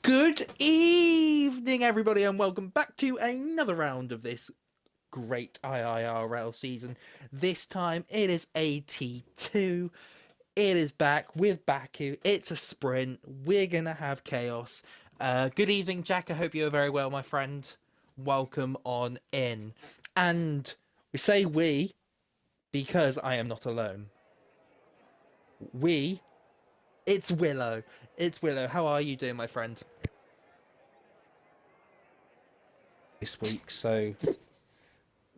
Good evening, everybody, and welcome back to another round of this great IIRL season. This time it is AT2. It is back with Baku. It's a sprint. We're gonna have chaos. Good evening, Jack. I hope you're very well, my friend. Welcome on in. And we say we because I am not alone. It's Willow. It's Willow. How are you doing, my friend? This week, so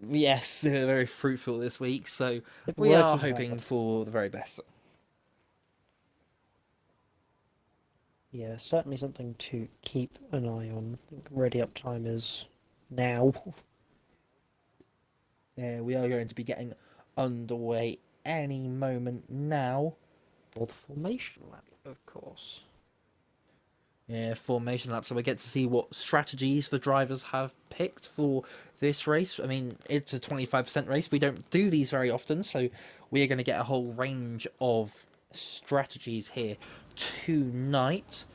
yes, very fruitful this week, so we are hoping for the very best. Yeah, certainly something to keep an eye on. I think ready up time is now. Yeah, we are going to be getting underway any moment now. For the formation lap, of course. Yeah, formation lap, so we get to see what strategies the drivers have picked for this race. I mean, it's a 25% race. We don't do these very often, so we are going to get a whole range of strategies here tonight.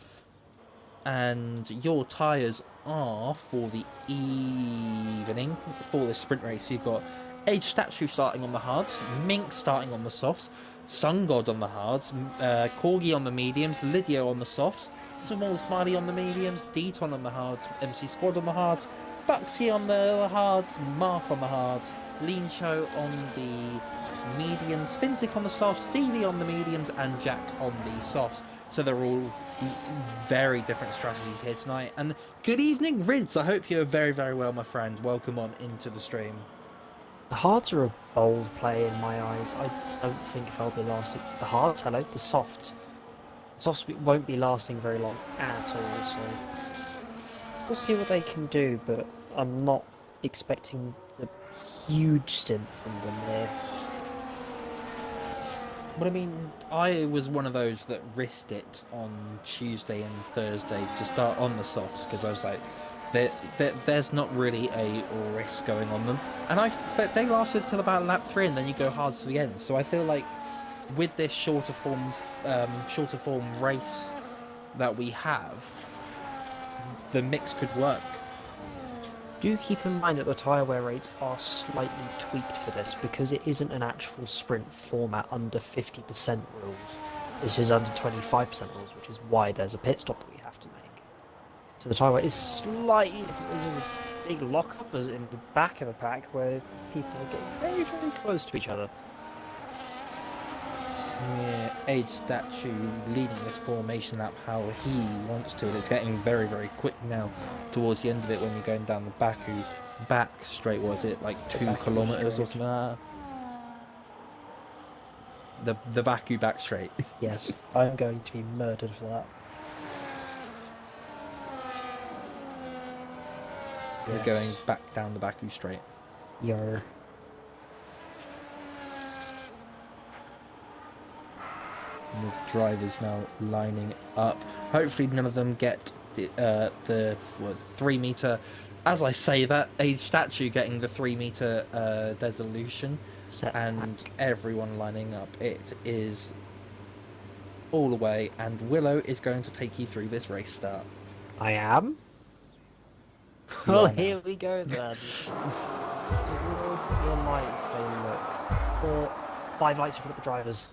And your tyres are for the evening, for the sprint race. You've got Age Statue starting on the hards, Mink starting on the softs, Sun God on the hards, Corgi on the mediums, Lydia on the softs, Small Smiley on the mediums, Deton on the hards, MC Squad on the hards, Buxy on the hards, Mark on the hards, Lean Show on the mediums, Finzik on the softs, Stevie on the mediums, and Jack on the softs. So they're all very different strategies here tonight. And good evening, Rids. I hope you're very, very well, my friend. Welcome on into the stream. The hards are a bold play in my eyes. I don't think they'll be lasting. The hards, hello, the softs. The softs won't be lasting very long at all, so we'll see what they can do, but I'm not expecting the huge stint from them there. But I mean, I was one of those that risked it on Tuesday and Thursday to start on the softs because I was like, there's not really a risk going on them. And they lasted till about lap 3, and then you go hard to the end. So I feel like with this shorter form race that we have, the mix could work. Do keep in mind that the tyre wear rates are slightly tweaked for this because it isn't an actual sprint format under 50% rules. This is under 25% rules, which is why there's a pit stop that we have to make. So the tyre wear is slightly different. There's a big lock-up as in the back of the pack where people are getting very, very close to each other. Yeah, Age Statue leading this formation lap how he wants to, and it's getting very, very quick now towards the end of it when you're going down the Baku back straight. Was it like 2 kilometers or something like that? The Baku back straight. Yes, I'm going to be murdered for that. We're going back down the Baku straight. Yarr. And the drivers now lining up. Hopefully none of them get the 3 meter. As I say that, Age Statue getting the 3 meter dissolution, and everyone lining up. It is all the way, and Willow is going to take you through this race start. I am? Well, here we go then. Towards the lights they look. 5 lights in front of the drivers.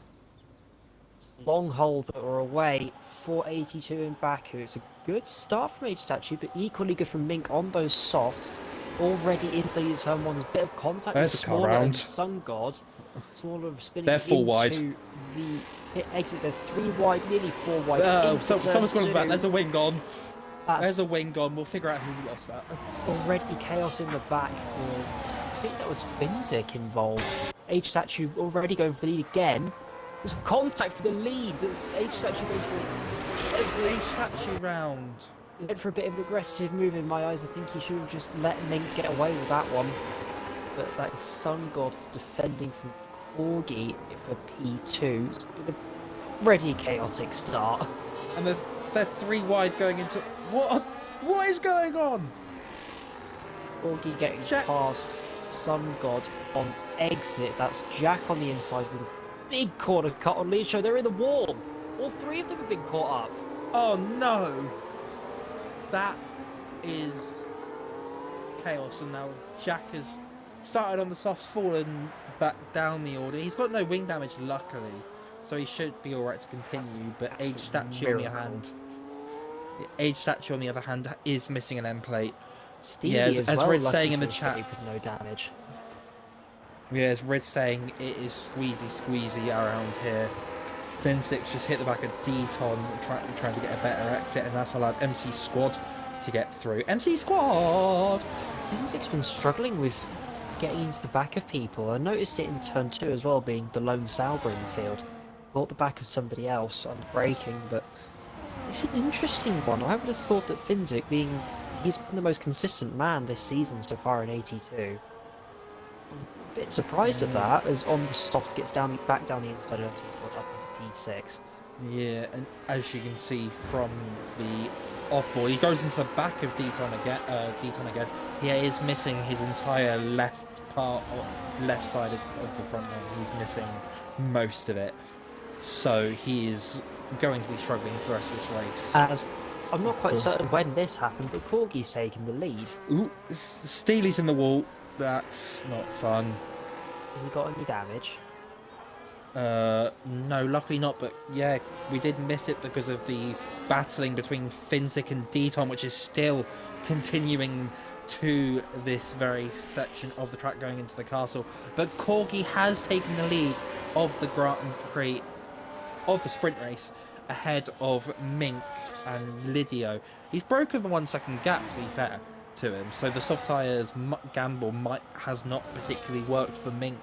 Long hold, but we're away. 482 in Baku. It's a good start from Age Statue, but equally good from Mink on those softs. Already into the turn 1. There's a bit of contact with Smaller and Sun God. Smaller spinning They're 4 into wide. the pit exit. They're 3 wide, nearly 4 wide. Someone's gone back. There's a wing gone. There's a wing gone. We'll figure out who lost that. Already chaos in the back. I think that was Finzik involved. Age Statue already going for the lead again. There's contact for the lead. This Age Statue goes for every Age Statue round. Went for a bit of an aggressive move in my eyes. I think he should have just let Mink get away with that one. But that is Sun God defending from Corgi for P2. It's been a pretty chaotic start. And they're 3 wide going into... What is going on? Corgi getting past Sun God on exit. That's Jack on the inside with a big corner cut on Lead Show. They're in the wall. All 3 of them have been caught up. Oh no! that is chaos, and now Jack has started on the softs, fallen back down the order. He's got no wing damage, luckily, so he should be alright to continue, but Age Statue on the other hand is missing an end plate. Stevie as well, Red's lucky saying in the to chat, escape with no damage. yeah, as Red's saying, it is squeezy around here. Fin6 just hit the back of Deton, trying to get a better exit, and that's allowed MC Squad to get through. MC Squad! Fin6's been struggling with getting into the back of people. I noticed it in turn 2 as well, being the lone Sauber in the field. Caught the back of somebody else on braking, but it's an interesting one. I would have thought that Fin6, he's been the most consistent man this season so far in 82. A bit surprised at that, as on the softs gets back down the inside of MC Squad up into P6. Yeah, and as you can see from the off-board, he goes into the back of Deton again. He is missing his entire left side of the front wing. He's missing most of it, so he is going to be struggling for the rest of this race. As I'm not quite certain when this happened, but Corgi's taking the lead. Ooh, Steely's in the wall. That's not fun. Has he got any damage? No, luckily not, but yeah, we did miss it because of the battling between Fin6 and Deton, which is still continuing to this very section of the track going into the castle. But Corgi has taken the lead of the Grand Prix, of the sprint race, ahead of Mink and Lidio. He's broken the 1 second gap, to be fair to him, so the soft tyres gamble has not particularly worked for Mink.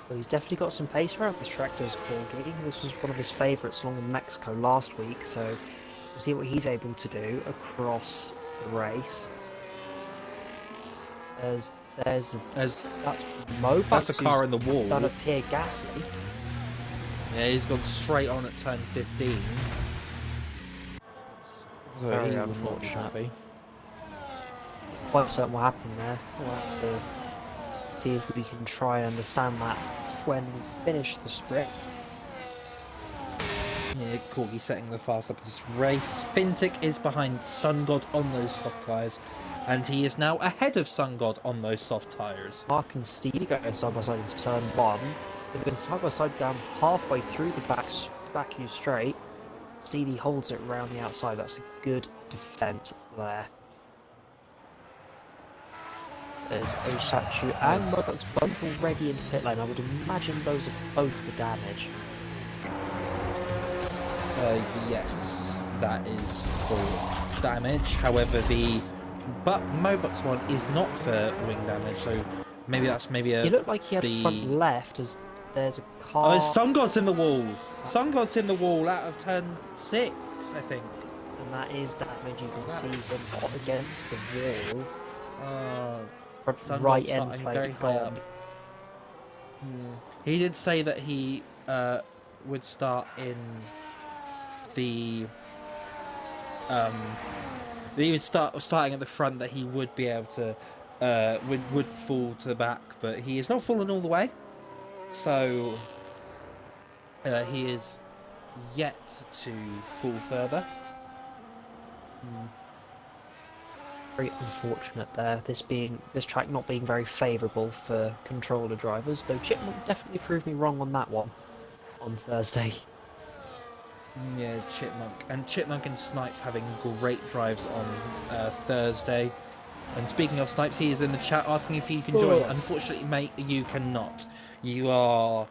Well, he's definitely got some pace around this track, does Corgi. This was one of his favourites along in Mexico last week, so we'll see what he's able to do across the race. That's Mobus. That's a car in the wall. Done a Pierre Gasly. Yeah, he's gone straight on at turn 15. Very unfortunate. Quite certain what happened there. We'll have to see if we can try and understand that when we finish the sprint. Yeah, Corgi setting the fast up this race. Fin6 is behind Sun God on those soft tyres, and he is now ahead of Sun God on those soft tyres. Mark and Stevie go side by side into turn 1. They've been side by side down halfway through the back U straight. Stevie holds it around the outside. That's a good defence there. There's a statue and Mobux both already into pit lane. I would imagine those are both for damage. Yes, that is for damage. However, but Mobux one is not for wing damage, so maybe that's He looked like he had front left, as there's a car. Oh, Sun God's in the wall. Sun God's in the wall out of turn 6, I think. And that is damage. You can see them up against the wall. Sun right God's end starting plate very high gone. up. He did say that he would start in the he would starting at the front, that he would be able to would fall to the back, but he is not fallen all the way, so he is yet to fall further. Very unfortunate there, this track not being very favourable for controller drivers, though Chipmunk definitely proved me wrong on that one on Thursday. Yeah, Chipmunk and Snipes having great drives on Thursday. And speaking of Snipes, he is in the chat asking if you can join. Unfortunately, mate, you cannot. You are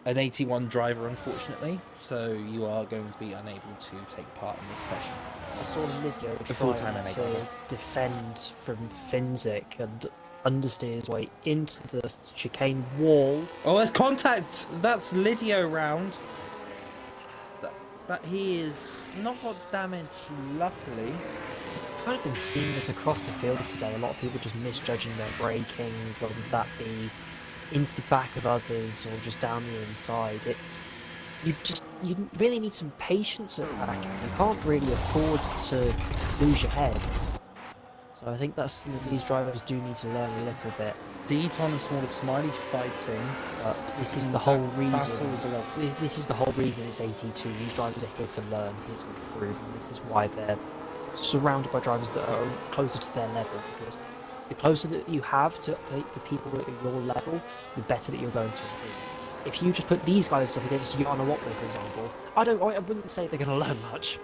an 81 driver, unfortunately, so you are going to be unable to take part in this session. I saw Lidio trying to defend from Fin6 and understeer his way into the chicane wall. Oh, there's contact! That's Lidio round. But he is not got damage, luckily. I've kind of been seeing it across the field today. A lot of people just misjudging their braking, whether that be into the back of others or just down the inside. You really need some patience at the back. You can't really afford to lose your head. So I think that's something these drivers do need to learn a little bit. Deton and Smaller Smiley fighting. But this is the whole reason. This is the whole reason it's 82. These drivers are here to learn, here to improve, and this is why they're surrounded by drivers that are closer to their level, because the closer that you have to the people that are your level, the better that you're going to be. If you just put these guys up against Yana Watley, for example, I wouldn't say they're going to learn much.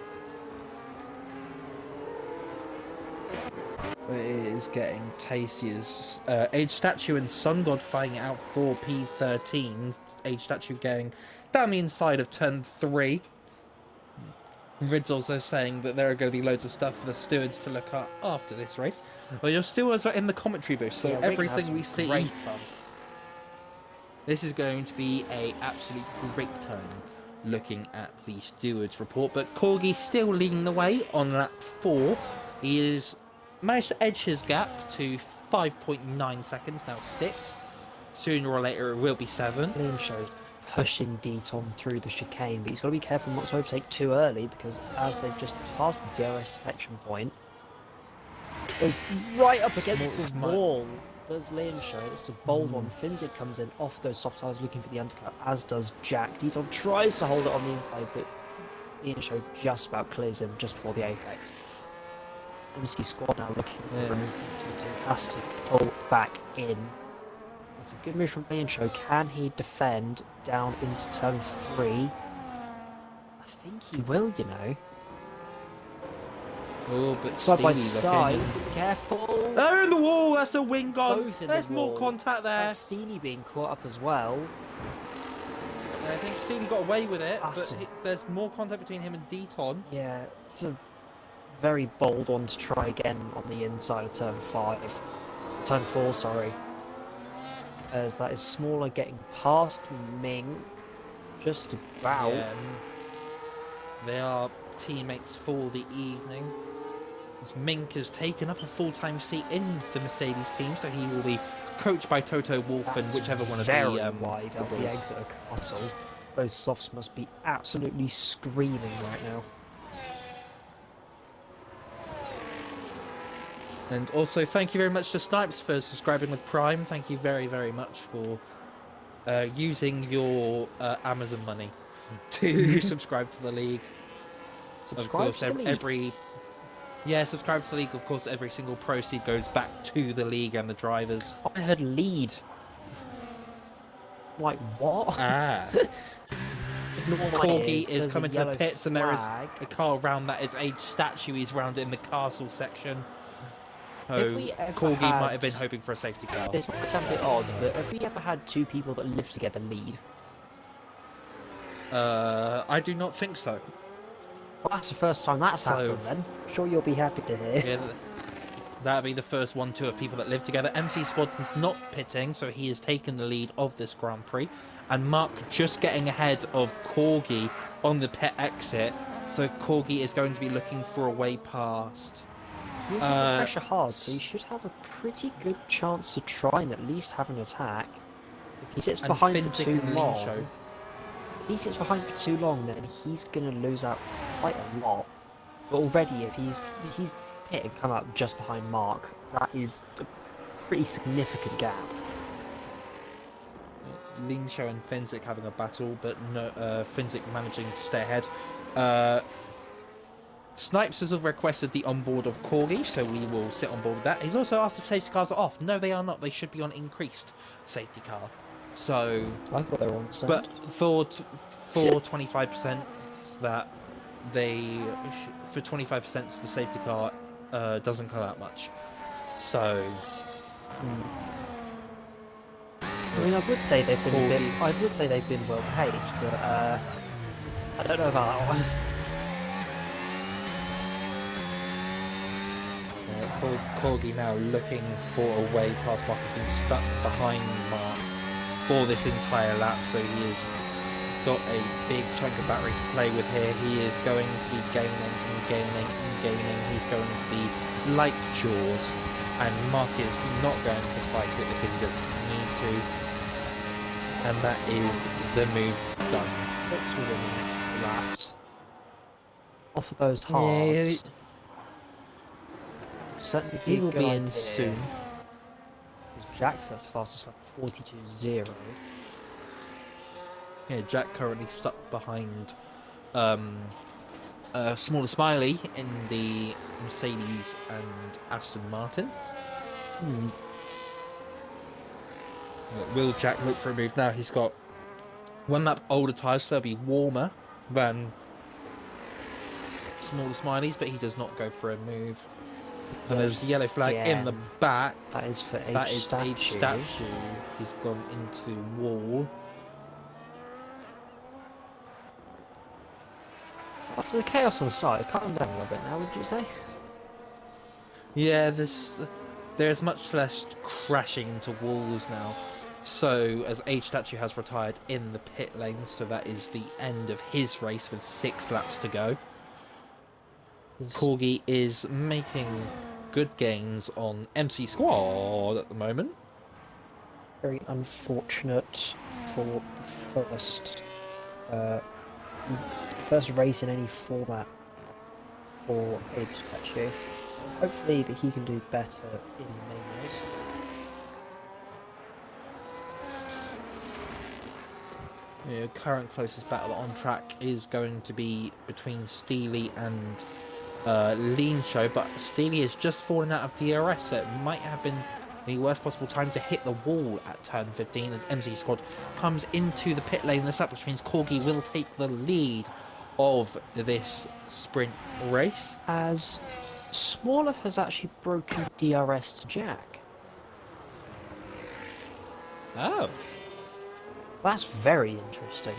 It is getting tasty as Age Statue and Sun God fighting out for P13. Age Statue going down the inside of turn 3. Rid's also saying that there are going to be loads of stuff for the stewards to look at after this race. Well, your stewards are in the commentary booth, so Yeah, everything we see... Great fun. This is going to be a absolute great time looking at the stewards report, but Corgi still leading the way on lap 4. He has managed to edge his gap to 5.9 seconds, now 6. Sooner or later it will be 7. Liam shows pushing Deaton through the chicane, but he's got to be careful not to overtake too early, because as they've just passed the DRS detection point, goes right up against the wall. Does Liam show? It's a bold one. Finzig comes in off those soft tires looking for the undercut, as does Jack. Deaton tries to hold it on the inside, but Liam show just about clears him just before the apex. MC squad now looking for a move. Has to pull back in. It's a good move from Liam show. Can he defend down into turn 3? I think he will, you know. Oh, but side by side, careful! They're in the wall, that's a wing gone. Both in There's the more wall. contact there. Steely being caught up as well. I think Steely got away with it, but there's more contact between him and Deaton. Yeah, it's a very bold one to try again on the inside of turn 5. Turn 4, sorry. As that is Smaller getting past Ming. Just about. Yeah, they are teammates for the evening. As Mink has taken up a full-time seat in the Mercedes team, so he will be coached by Toto Wolff and whichever one of the wide up the Exeter Castle. Those softs must be absolutely screaming right now. And also, thank you very much to Snipes for subscribing with Prime. Thank you very, very much for using your Amazon money to subscribe to the league. Subscribe to the league? Subscribe to the league. Of course, every single proceed goes back to the league and the drivers. I heard lead. Like, what? Ah. Corgi is coming to the pits, and there is a car round that is Age Statue. He's round in the castle section. So Corgi might have been hoping for a safety car. This might sound a bit odd, but have we ever had 2 people that live together lead? I do not think so. Well, that's the first time that's happened then. I'm sure you'll be happy to hear. Yeah, that'd be the first 1-2 of people that live together. MC Squad not pitting, so he has taken the lead of this Grand Prix. And Mark just getting ahead of Corgi on the pit exit. So Corgi is going to be looking for a way past. You're going to pressure hard, so you should have a pretty good chance to try and at least have an attack. If he sits behind for too long, then he's going to lose out quite a lot. But already, if he's hit and come up just behind Mark, that is a pretty significant gap. Linsho and Finzik having a battle, but no, Finzik managing to stay ahead. Snipes has requested the onboard of Corgi, so we will sit on board with that. He's also asked if safety cars are off. No, they are not. They should be on increased safety car. So, I thought they were on. But for 25%, that for 25% the safety car doesn't come out much. So. I mean, I would say they've been well behaved, but I don't know about that one. Corgi now looking for a way past Mark. Has been stuck behind Mark for this entire lap, so he has got a big chunk of battery to play with here. He is going to be gaining and gaining and gaining. He's going to be like Jaws, and Mark is not going to fight it because he doesn't need to. And that is the move done. Let's win the next laps. Off of those hards. Yeah, certainly he will be in soon. Jack's that's fastest lap 42.0. Yeah, Jack currently stuck behind Smaller Smiley in the Mercedes and Aston Martin. Will Jack look for a move now? He's got one lap older tyres, so they'll be warmer than Smaller Smileys, but he does not go for a move. And there's a yellow flag in the back. That is for H That is statue. H statue. He's gone into wall. After the chaos on the start, it's calmed down a little bit now, would you say? Yeah, there's much less crashing into walls now. So, as H statue has retired in the pit lane, so that is the end of his race with 6 laps to go. Corgi is making good gains on MC Squad at the moment. Very unfortunate for the first race in any format for H statue. Hopefully that he can do better in the main race. Yeah, current closest battle on track is going to be between Steely and Lean Show, but Steely has just fallen out of DRS, so it might have been the worst possible time to hit the wall at turn 15 as MC Squad comes into the pit lane this up, which means Corgi will take the lead of this sprint race. As Smaller has actually broken DRS to Jack. Oh. That's very interesting.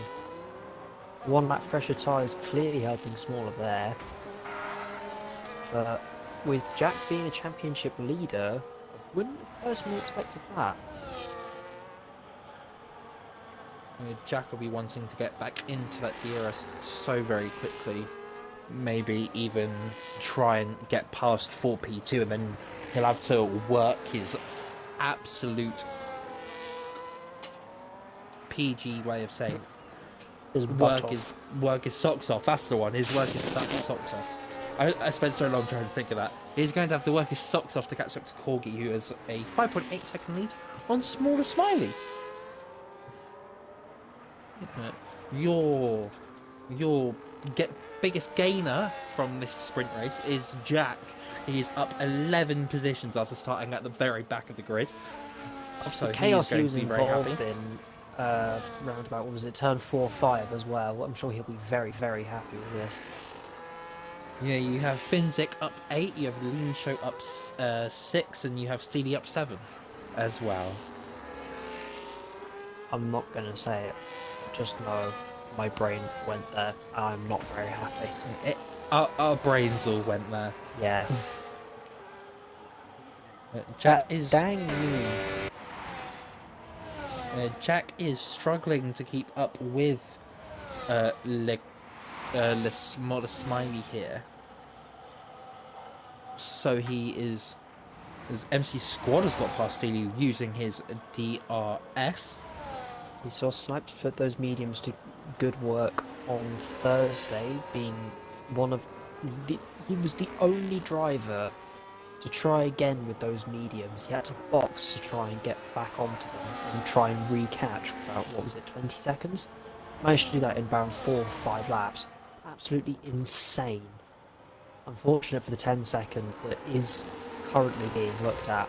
One lap fresher tyres clearly helping Smaller there. But with Jack being a championship leader, I wouldn't have personally expected that. Jack will be wanting to get back into that DRS so very quickly. Maybe even try and get past 4P2, and then he'll have to work his absolute PG way of saying work his socks off. That's the one. His work his socks off. I spent so long trying to think of that. He's going to have to work his socks off to catch up to Corgi, who has a 5.8 second lead on Smaller Smiley. Your biggest gainer from this sprint race is Jack. He's up 11 positions after starting at the very back of the grid. So the chaos he was involved in round about, what was it, turn 4-5 as well. I'm sure he'll be very, very happy with this. Yeah, you have Finzik up 8, you have Lean Show up 6, and you have Steely up 7 as well. I'm not going to say it, just know my brain went there. I'm not very happy. Our brains all went there. Yeah. Jack is... Dang you. Jack is struggling to keep up with Le Smaller Smiley here. So he is... As MC Squad has got past Steely using his DRS. We saw Snipes put those mediums to good work on Thursday, being one of he was the only driver to try again with those mediums. He had to box to try and get back onto them and try and recatch about, what was it, 20 seconds? Managed to do that in about 4 or 5 laps. Absolutely insane. Unfortunate for the 10 second that is currently being looked at.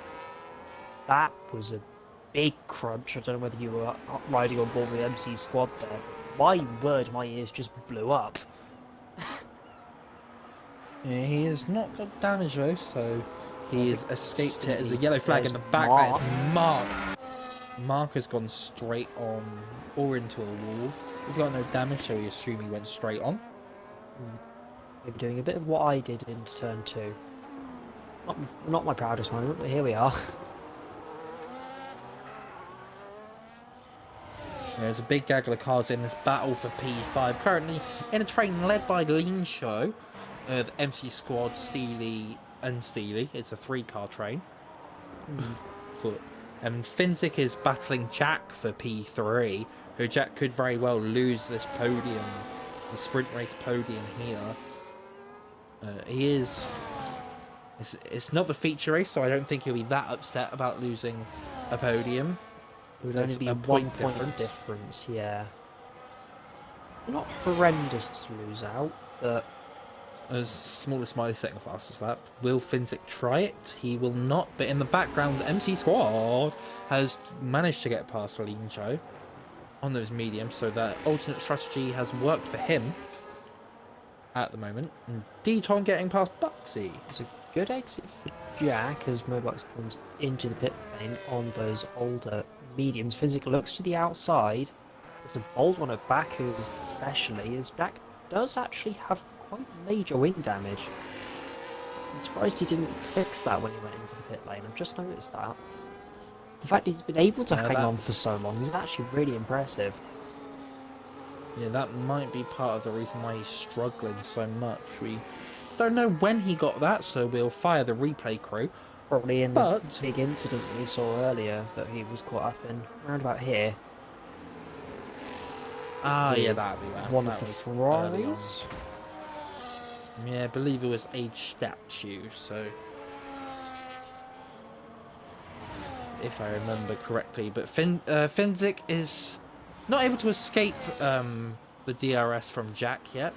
That was a big crunch. I don't know whether you were riding on board with MC Squad there. My word, my ears just blew up. Yeah, he has not got damage though, so he has escaped it. As a yellow flag in the back. That is Mark. Mark has gone straight on or into a wall. He's got no damage, so we assume he went straight on. Maybe doing a bit of what I did into turn 2. Not my proudest moment, but here we are. There's a big gaggle of cars in this battle for P5. Currently in a train led by Lean Show, the MC Squad, Steely and Steely. It's a 3-car train. And Finzik is battling Jack for P3, who Jack could very well lose this podium, the sprint race podium here. He is... It's not the feature race, so I don't think he'll be that upset about losing a podium. It would only be a 1 point difference, yeah. Not horrendous to lose out, but as small as Smiley's second fastest lap. Will Finzik try it? He will not, but in the background, the MC Squad has managed to get past Lean Show on those mediums, so that alternate strategy has worked for him at the moment. And D-Tom getting past Buxy. It's a good exit for Jack as Mobux comes into the pit lane on those older mediums. Finzik looks to the outside. There's a bold one at Baku especially, as Jack does actually have quite major wing damage. I'm surprised he didn't fix that when he went into the pit lane. I've just noticed that. The fact he's been able to hang on for so long is actually really impressive. Yeah, that might be part of the reason why he's struggling so much. We don't know when he got that, so we'll fire the replay crew. Probably in the big incident that we saw earlier that he was caught up in, around about here. Ah, yeah, that'd be where. One of the Ferraris. Yeah, I believe it was Age Statue, so if I remember correctly. But Finzik is not able to escape the DRS from Jack yet.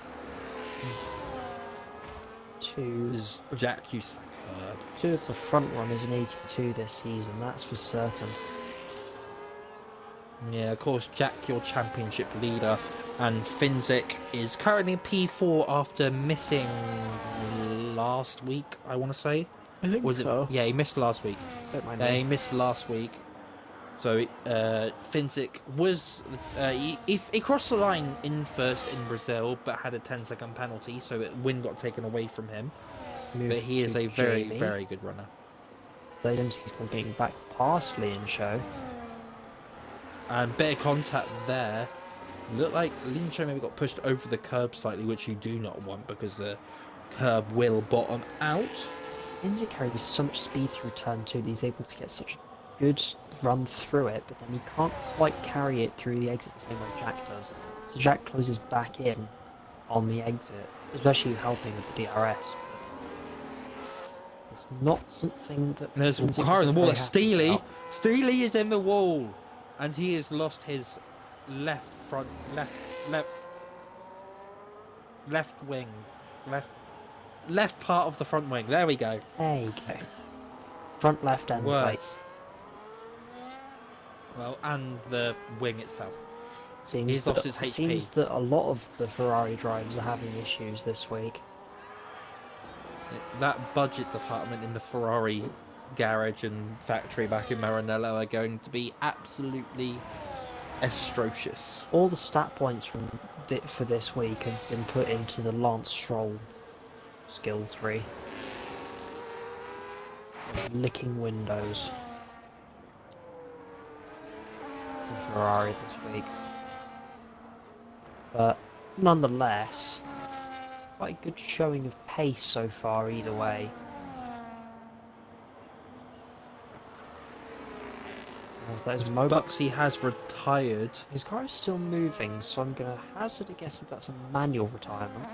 Jack used two of the front runners in 82 this season, that's for certain. Yeah, of course, Jack, your championship leader, and Finzik is currently P4 after missing last week, I want to say. I think so. Yeah, he missed last week. Don't mind he missed last week. So Finzik was he crossed the line in first in Brazil, but had a 10-second penalty, so win got taken away from him. But he is a very, very good runner. Those MCs are getting back past Lean Show. And bit of contact there. Looked like Lean Show maybe got pushed over the curb slightly, which you do not want because the curb will bottom out. Finzik carries so much speed through turn 2 that he's able to get such a good run through it, but then he can't quite carry it through the exit the same way Jack does. So Jack closes back in on the exit, especially helping with the DRS. It's not something that... There's a car in the wall. Steely is in the wall, and he has lost his left part of the front wing. There we go. There you go. Front left end plate. Well, and the wing itself. Seems that a lot of the Ferrari drivers are having issues this week. That budget department in the Ferrari garage and factory back in Maranello are going to be absolutely atrocious. All the stat points for this week have been put into the Lance Stroll skill tree. Licking windows for Ferrari this week. But nonetheless, quite a good showing of pace so far either way. As those Buxy has retired. His car is still moving, so I'm going to hazard a guess that that's a manual retirement.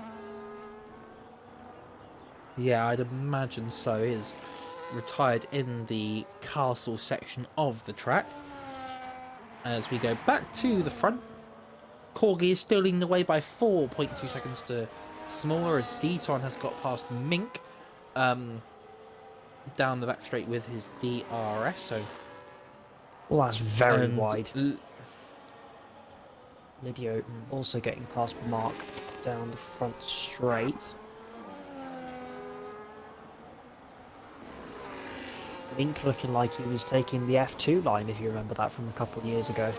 Yeah, I'd imagine so. He's retired in the castle section of the track. As we go back to the front, Corgi is still leading the way by 4.2 seconds to smaller, as Deton has got past Mink down the back straight with his DRS. So, well, that's very wide. Lydio also getting past Mark down the front straight. Mink looking like he was taking the F2 line, if you remember that from a couple of years ago.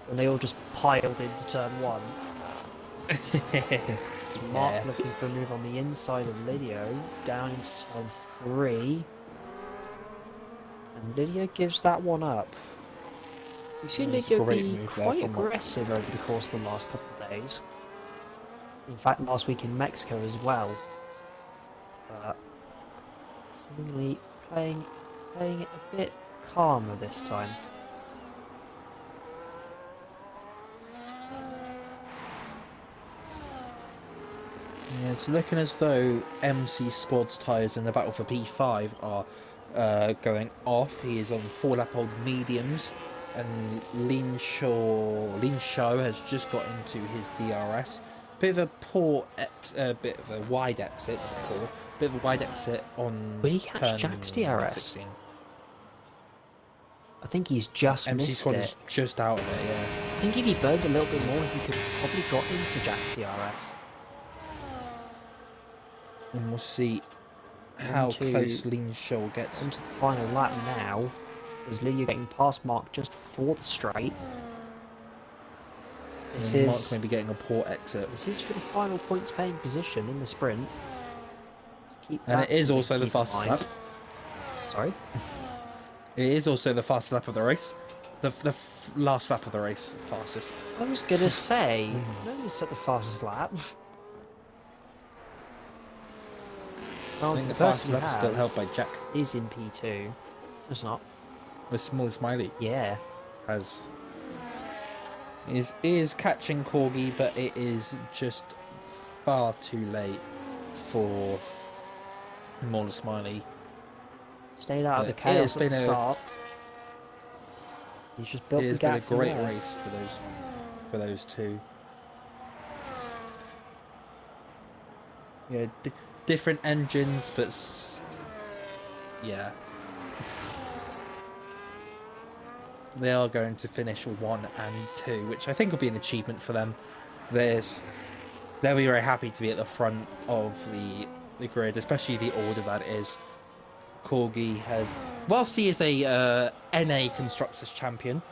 When they all just piled into turn 1. Mark looking for a move on the inside of Lydio, down into turn 3. And Lydio gives that one up. We've seen Lydio be quite aggressive over the course of the last couple of days. In fact, last week in Mexico as well. But seemingly playing it a bit calmer this time. Yeah, it's looking as though MC Squad's tyres in the battle for P5 are going off. He is on 4-lap-old mediums, and Lin Show has just got into his DRS. bit of a poor, bit of a wide exit, bit of a wide exit on. Will he catch turn Jack's DRS? 16. I think he's just MC missed Squad it. is just out of it, yeah. I think if he burned a little bit more, he could have probably got into Jack's DRS. And we'll see how close Lean Shoal gets. Onto the final lap now, as Liu getting past Mark just for the straight. Mark's maybe getting a poor exit. This is for the final points paying position in the sprint. And it is also the fastest lap. Sorry? It is also the fastest lap of the race. The last lap of the race, fastest. I was gonna say, no, this at the fastest lap. I think the fastest lap is still held by Jack. Is in P2. It's not. The small Smiley. Yeah. Is catching Corgi, but it is just far too late for Smaller Smiley. Stayed out of the chaos at the start. He's just built the gap. It's been a great race for those two. Yeah, different engines, but yeah, they are going to finish 1 and 2, which I think will be an achievement for them. They'll be very happy to be at the front of the grid, especially the order that it is. Corgi has, whilst he is a NA Constructors champion,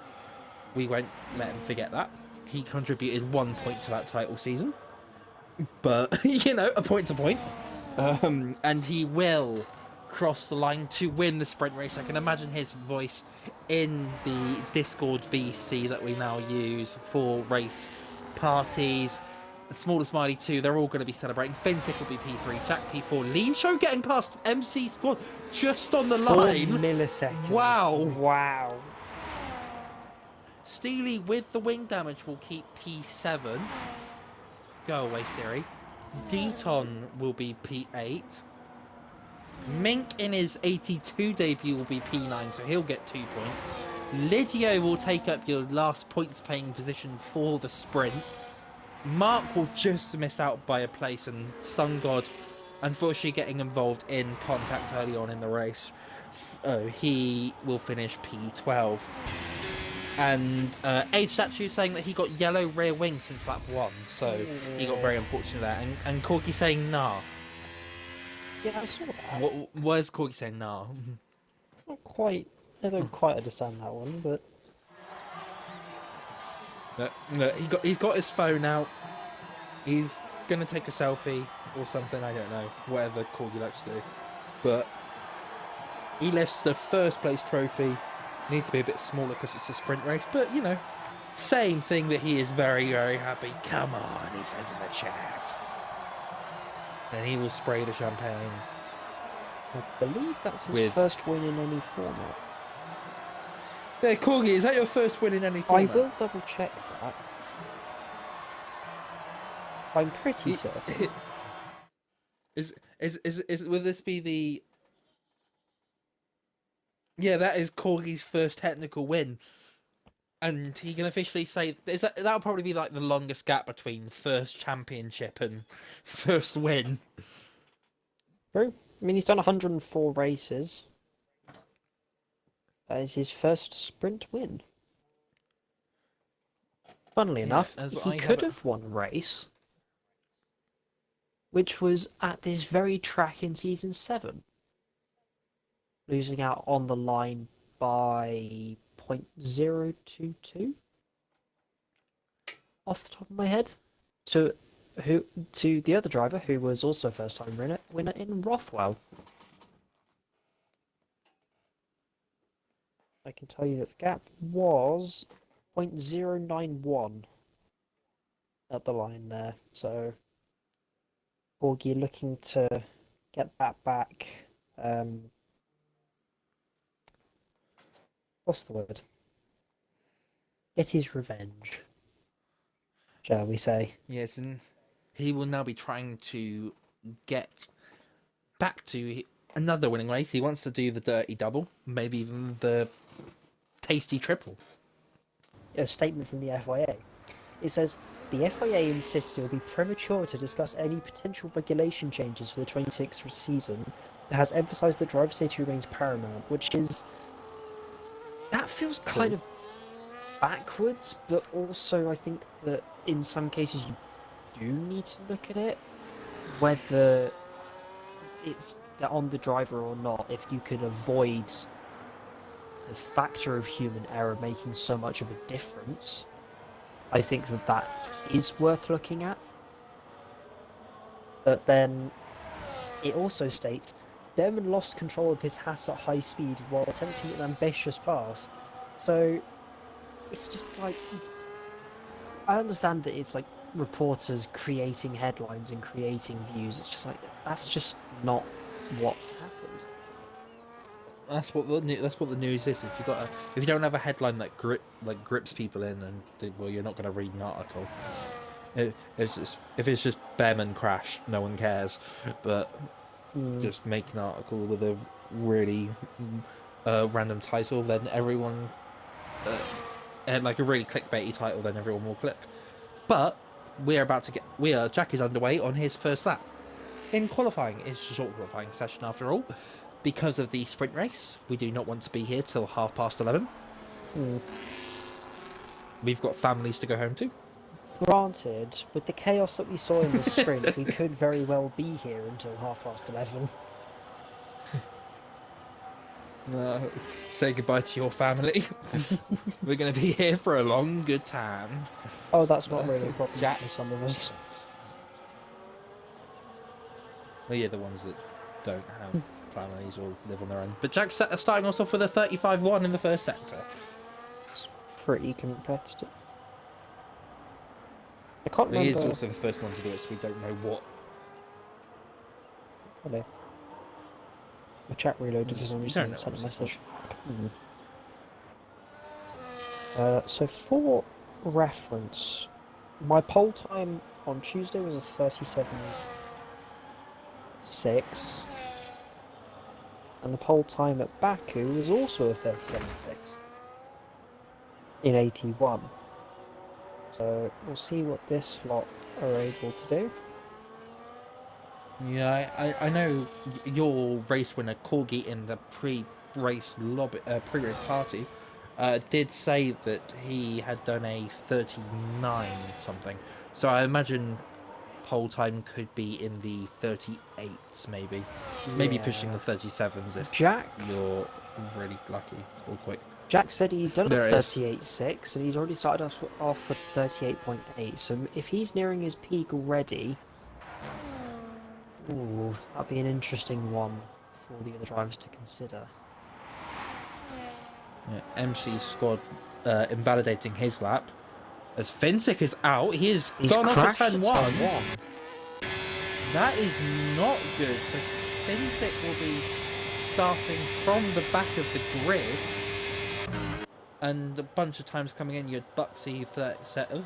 we won't let him forget that. He contributed 1 point to that title season, but you know, a point's a point. And he will cross the line to win the sprint race. I can imagine his voice in the Discord VC that we now use for race parties. Smaller Smiley 2, they're all going to be celebrating. Finsick will be P3, Jack P4, Lean Show getting past MC Squad just on the line. 4 milliseconds. Wow. Steely with the wing damage will keep P7. Go away, Siri. Deton will be P8. Mink in his 82 debut will be P9, so he'll get 2 points. Lydio will take up your last points paying position for the sprint. Mark will just miss out by a place, and Sun God unfortunately getting involved in contact early on in the race, so he will finish P12. And Age Statue saying that he got yellow rear wing since lap 1, so he got very unfortunate there. And Corgi saying nah. Yeah, I saw that. Why is Corgi saying nah? Not quite. I don't quite understand that one, but look, he's got his phone out. He's gonna take a selfie or something. I don't know. Whatever Corgi likes to do, but he lifts the first place trophy. Needs to be a bit smaller because it's a sprint race, but you know, same thing that he is very, very happy. Come on, he says in the chat. And he will spray the champagne. I believe that's his first win in any format. Yeah, Corgi, is that your first win in any format? I will double check that. I'm pretty certain. Will this be the... Yeah, that is Corgi's first technical win. And he can officially say... That'll probably be like the longest gap between first championship and first win. True. I mean, he's done 104 races. That is his first sprint win. Funnily enough, he could have won a race, which was at this very track in Season 7. Losing out on the line by 0.022 off the top of my head to the other driver who was also a first time winner in Rothwell. I can tell you that the gap was 0.091 at the line there, so Corgi looking to get that back. What's the word? Get his revenge, shall we say? Yes, and he will now be trying to get back to another winning race. He wants to do the dirty double, maybe even the tasty triple. A statement from the FIA. It says, The FIA insists it will be premature to discuss any potential regulation changes for the 26th season. It has emphasised that driver safety remains paramount, which is... That feels kind of backwards, but also I think that in some cases you do need to look at it, whether it's on the driver or not, if you can avoid the factor of human error making so much of a difference. I think that that is worth looking at. But then it also states, Behrman lost control of his Haas at high speed while attempting an ambitious pass. So it's just like, I understand that it's like reporters creating headlines and creating views. It's just like, that's just not what happened. That's what the news is. If you don't have a headline that grips people in, then well, you're not going to read an article. If it's just Behrman crash, no one cares. But just make an article with a really random title, then everyone, and like a really clickbaity title, then everyone will click. But Jack is underway on his first lap in qualifying. It's a short qualifying session after all. Because of the sprint race, we do not want to be here till 11:30. We've got families to go home to. Granted, with the chaos that we saw in the sprint, we could very well be here until 11:30. Say goodbye to your family. We're going to be here for a long, good time. Oh, that's not really a problem for some of us. Well, yeah, the ones that don't have families or live on their own. But Jack's starting us off with a 35-1 in the first sector. It's pretty competitive. I can't remember. He is also the first one to do it, so we don't know what. Hello. My chat reloaded for some reason and sent a message. So for reference, my pole time on Tuesday was a 37.6, and the pole time at Baku was also a 37.6 in 81. So we'll see what this lot are able to do. Yeah, I know your race winner Corgi in the pre-race party did say that he had done a 39 something. So I imagine pole time could be in the 38s, maybe pushing the 37s if you're really lucky or quick. Jack said he'd done a 38.6 and he's already started off with 38.8. So if he's nearing his peak already. Ooh, that'd be an interesting one for the other drivers to consider. Yeah, MC's squad invalidating his lap. As Finsick is out, he's gone off at turn 1. That is not good. So Finsick will be starting from the back of the grid. And a bunch of times coming in, you had Buxy Corgi setting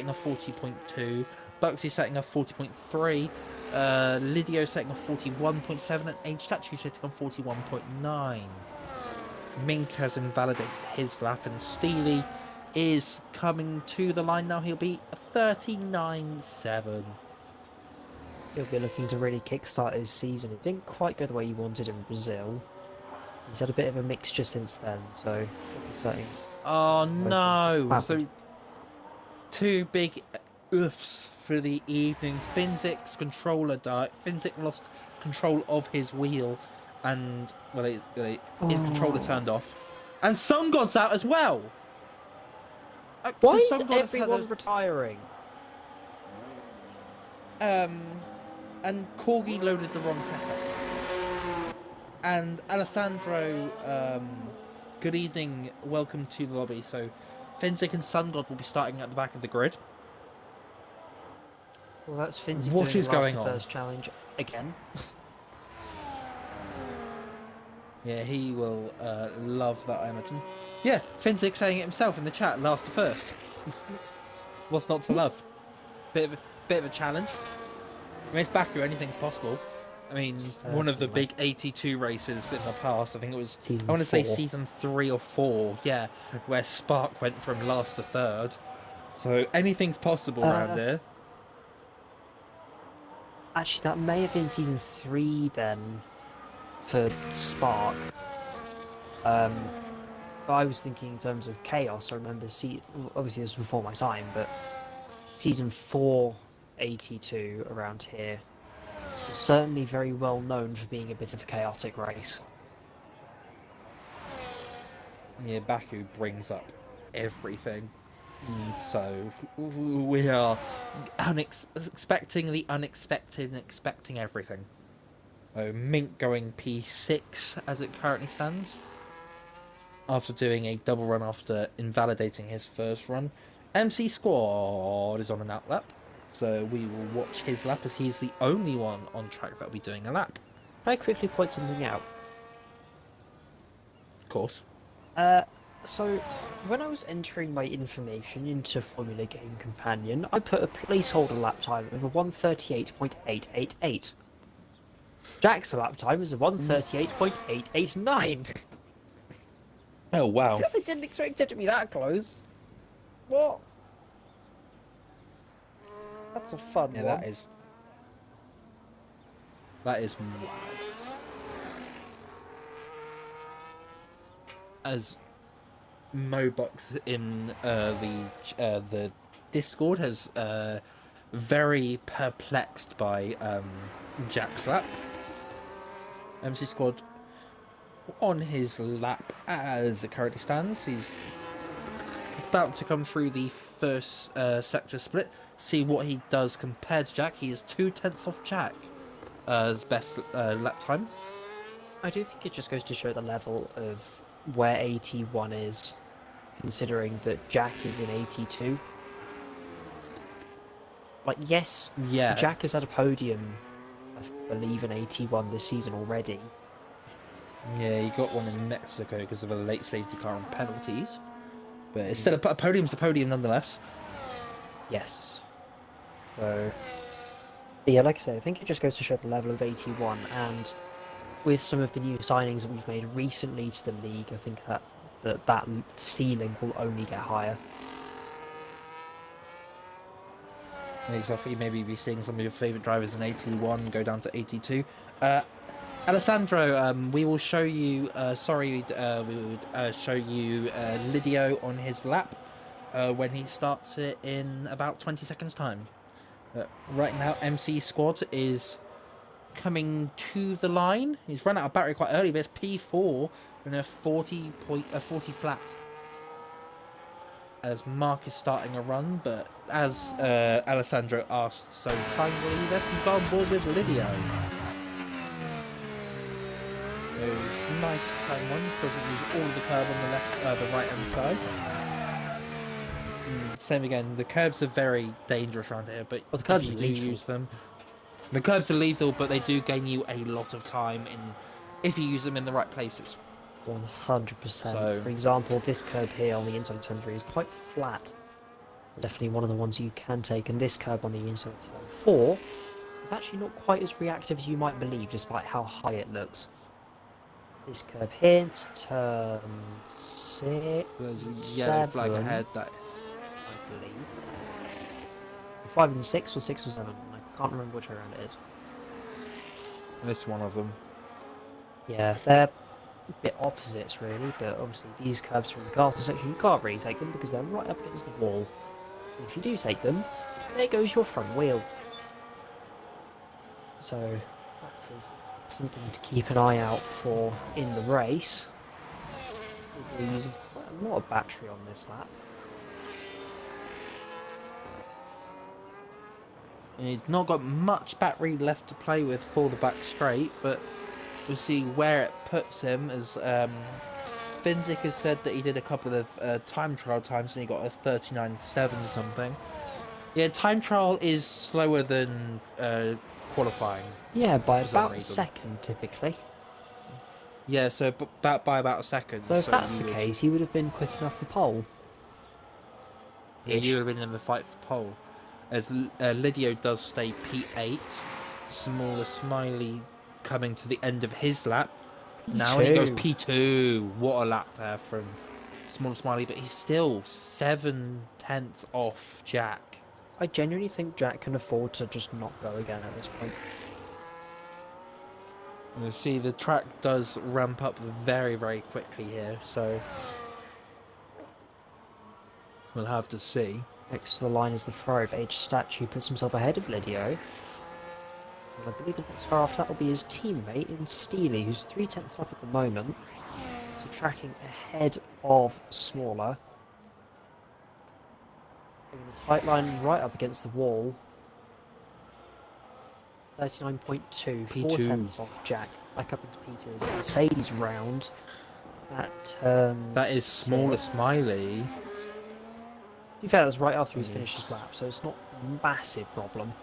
off 40.2. Buxy setting off 40.3, Lidio setting off 41.7, and H-Statue setting off 41.9. Mink has invalidated his lap, and Steely is coming to the line now. He'll be 39.7. He'll be looking to really kickstart his season. It didn't quite go the way he wanted in Brazil. He's had a bit of a mixture since then, so he'll be starting. Oh no! So, two big oofs for the evening. Finsick's controller died. Finsick lost control of his wheel, and his controller turned off. And Sun God's out as well. Why is everyone retiring? And Corgi loaded the wrong setup. And Alessandro, good evening, welcome to the lobby. So, Finsick and Sun God will be starting at the back of the grid. Well, that's Finsick what doing is the going last on? First challenge again. Yeah, he will love that, I imagine. Yeah, Finsick saying it himself in the chat, last to first. What's not to love? Bit of a challenge. I mean, it's Baku, anything's possible. I mean, one of the big 82 races in the past, I think it was, I want to say season 3 or 4, yeah, where Spark went from last to third. So anything's possible around here. Actually, that may have been season 3 then, for Spark. But I was thinking in terms of chaos. I remember, obviously this was before my time, but season 482 around here was certainly very well known for being a bit of a chaotic race. Yeah, Baku brings up everything. So we are expecting the unexpected and expecting everything. Mink going P6 as it currently stands. After doing a double run after invalidating his first run. MC Squad is on an out lap. So we will watch his lap as he's the only one on track that will be doing a lap. Can I quickly point something out? Of course. So, when I was entering my information into Formula Game Companion, I put a placeholder lap time of a 1:38.888. Jack's lap time was a 1:38.889. Oh, wow. I didn't expect it to be that close. What? That's a fun one. Yeah, that is wild. As Mobox in the Discord has very perplexed by Jack's lap. MC Squad on his lap as it currently stands. He's about to come through the first sector split. See what he does compared to Jack. He is 2/10 off Jack as best lap time. I do think it just goes to show the level of where 81 is, considering that Jack is in 82. Like, yes, Yeah, Jack has had a podium, I believe, in 81 this season already. yeah, he got one in Mexico because of a late safety car and penalties. But it's still a podium's a podium nonetheless. Yes. So, but yeah, like I say, I think it just goes to show the level of 81, and with some of the new signings that we've made recently to the league, I think that ceiling will only get higher. Exactly, maybe be seeing some of your favourite drivers in 81 go down to 82. Alessandro, we will show you, we would show you Lidio on his lap when he starts it in about 20 seconds time. Right now, MC Squad is coming to the line. He's run out of battery quite early, but it's P4 in a 40 flat. As Mark is starting a run, but as Alessandro asked so kindly, let's go on board with Lidio. So, nice time one, doesn't use all of the curb on the right hand side. Same again, the curbs are very dangerous around here, but well, the curbs if you are do lethal. use them, the curbs are lethal, but they do gain you a lot of time if you use them in the right places. 100%. So, for example, this curb here on the inside turn 3 is quite flat. Definitely one of the ones you can take, and this curb on the inside turn 4 is actually not quite as reactive as you might believe, despite how high it looks. This curb here, it's turn 6, there's a yellow 7, flag ahead, that is. I believe. 5 and 6, or 6 or 7, I can't remember which way around it is. It's one of them. Yeah, they're a bit opposites really, but obviously these curbs from the castle section, you can't really take them because they're right up against the wall. And if you do take them, there goes your front wheel. So that is something to keep an eye out for in the race. We're using quite a lot of battery on this lap. He's not got much battery left to play with for the back straight, but we'll see where it puts him. As Finzik has said that he did a couple of time trial times and he got a 39.7 something. Yeah, time trial is slower than qualifying. Yeah, by about a second typically. Yeah, so by about a second. So if that's the case, he would have been quick enough for pole. Yeah, you would have been in the fight for pole. As Lidio does stay P8. Smaller Smiley coming to the end of his lap. P2. Now he goes P2. What a lap there from small Smiley, but he's still 7/10 off Jack. I genuinely think Jack can afford to just not go again at this point. And you see the track does ramp up very, very quickly here, so we'll have to see. Next to the line is the Throw Age statue, puts himself ahead of Lydio. And I believe the next car after that will be his teammate in Steely, who's 3/10 up at the moment. So tracking ahead of Smaller. Bringing the tight line right up against the wall. 39.2, P2. 4/10 off Jack. Back up into P2 as a Mercedes round. That turns. That is Smaller Smiley. To be fair, that's right after he's finished his lap, so it's not a massive problem.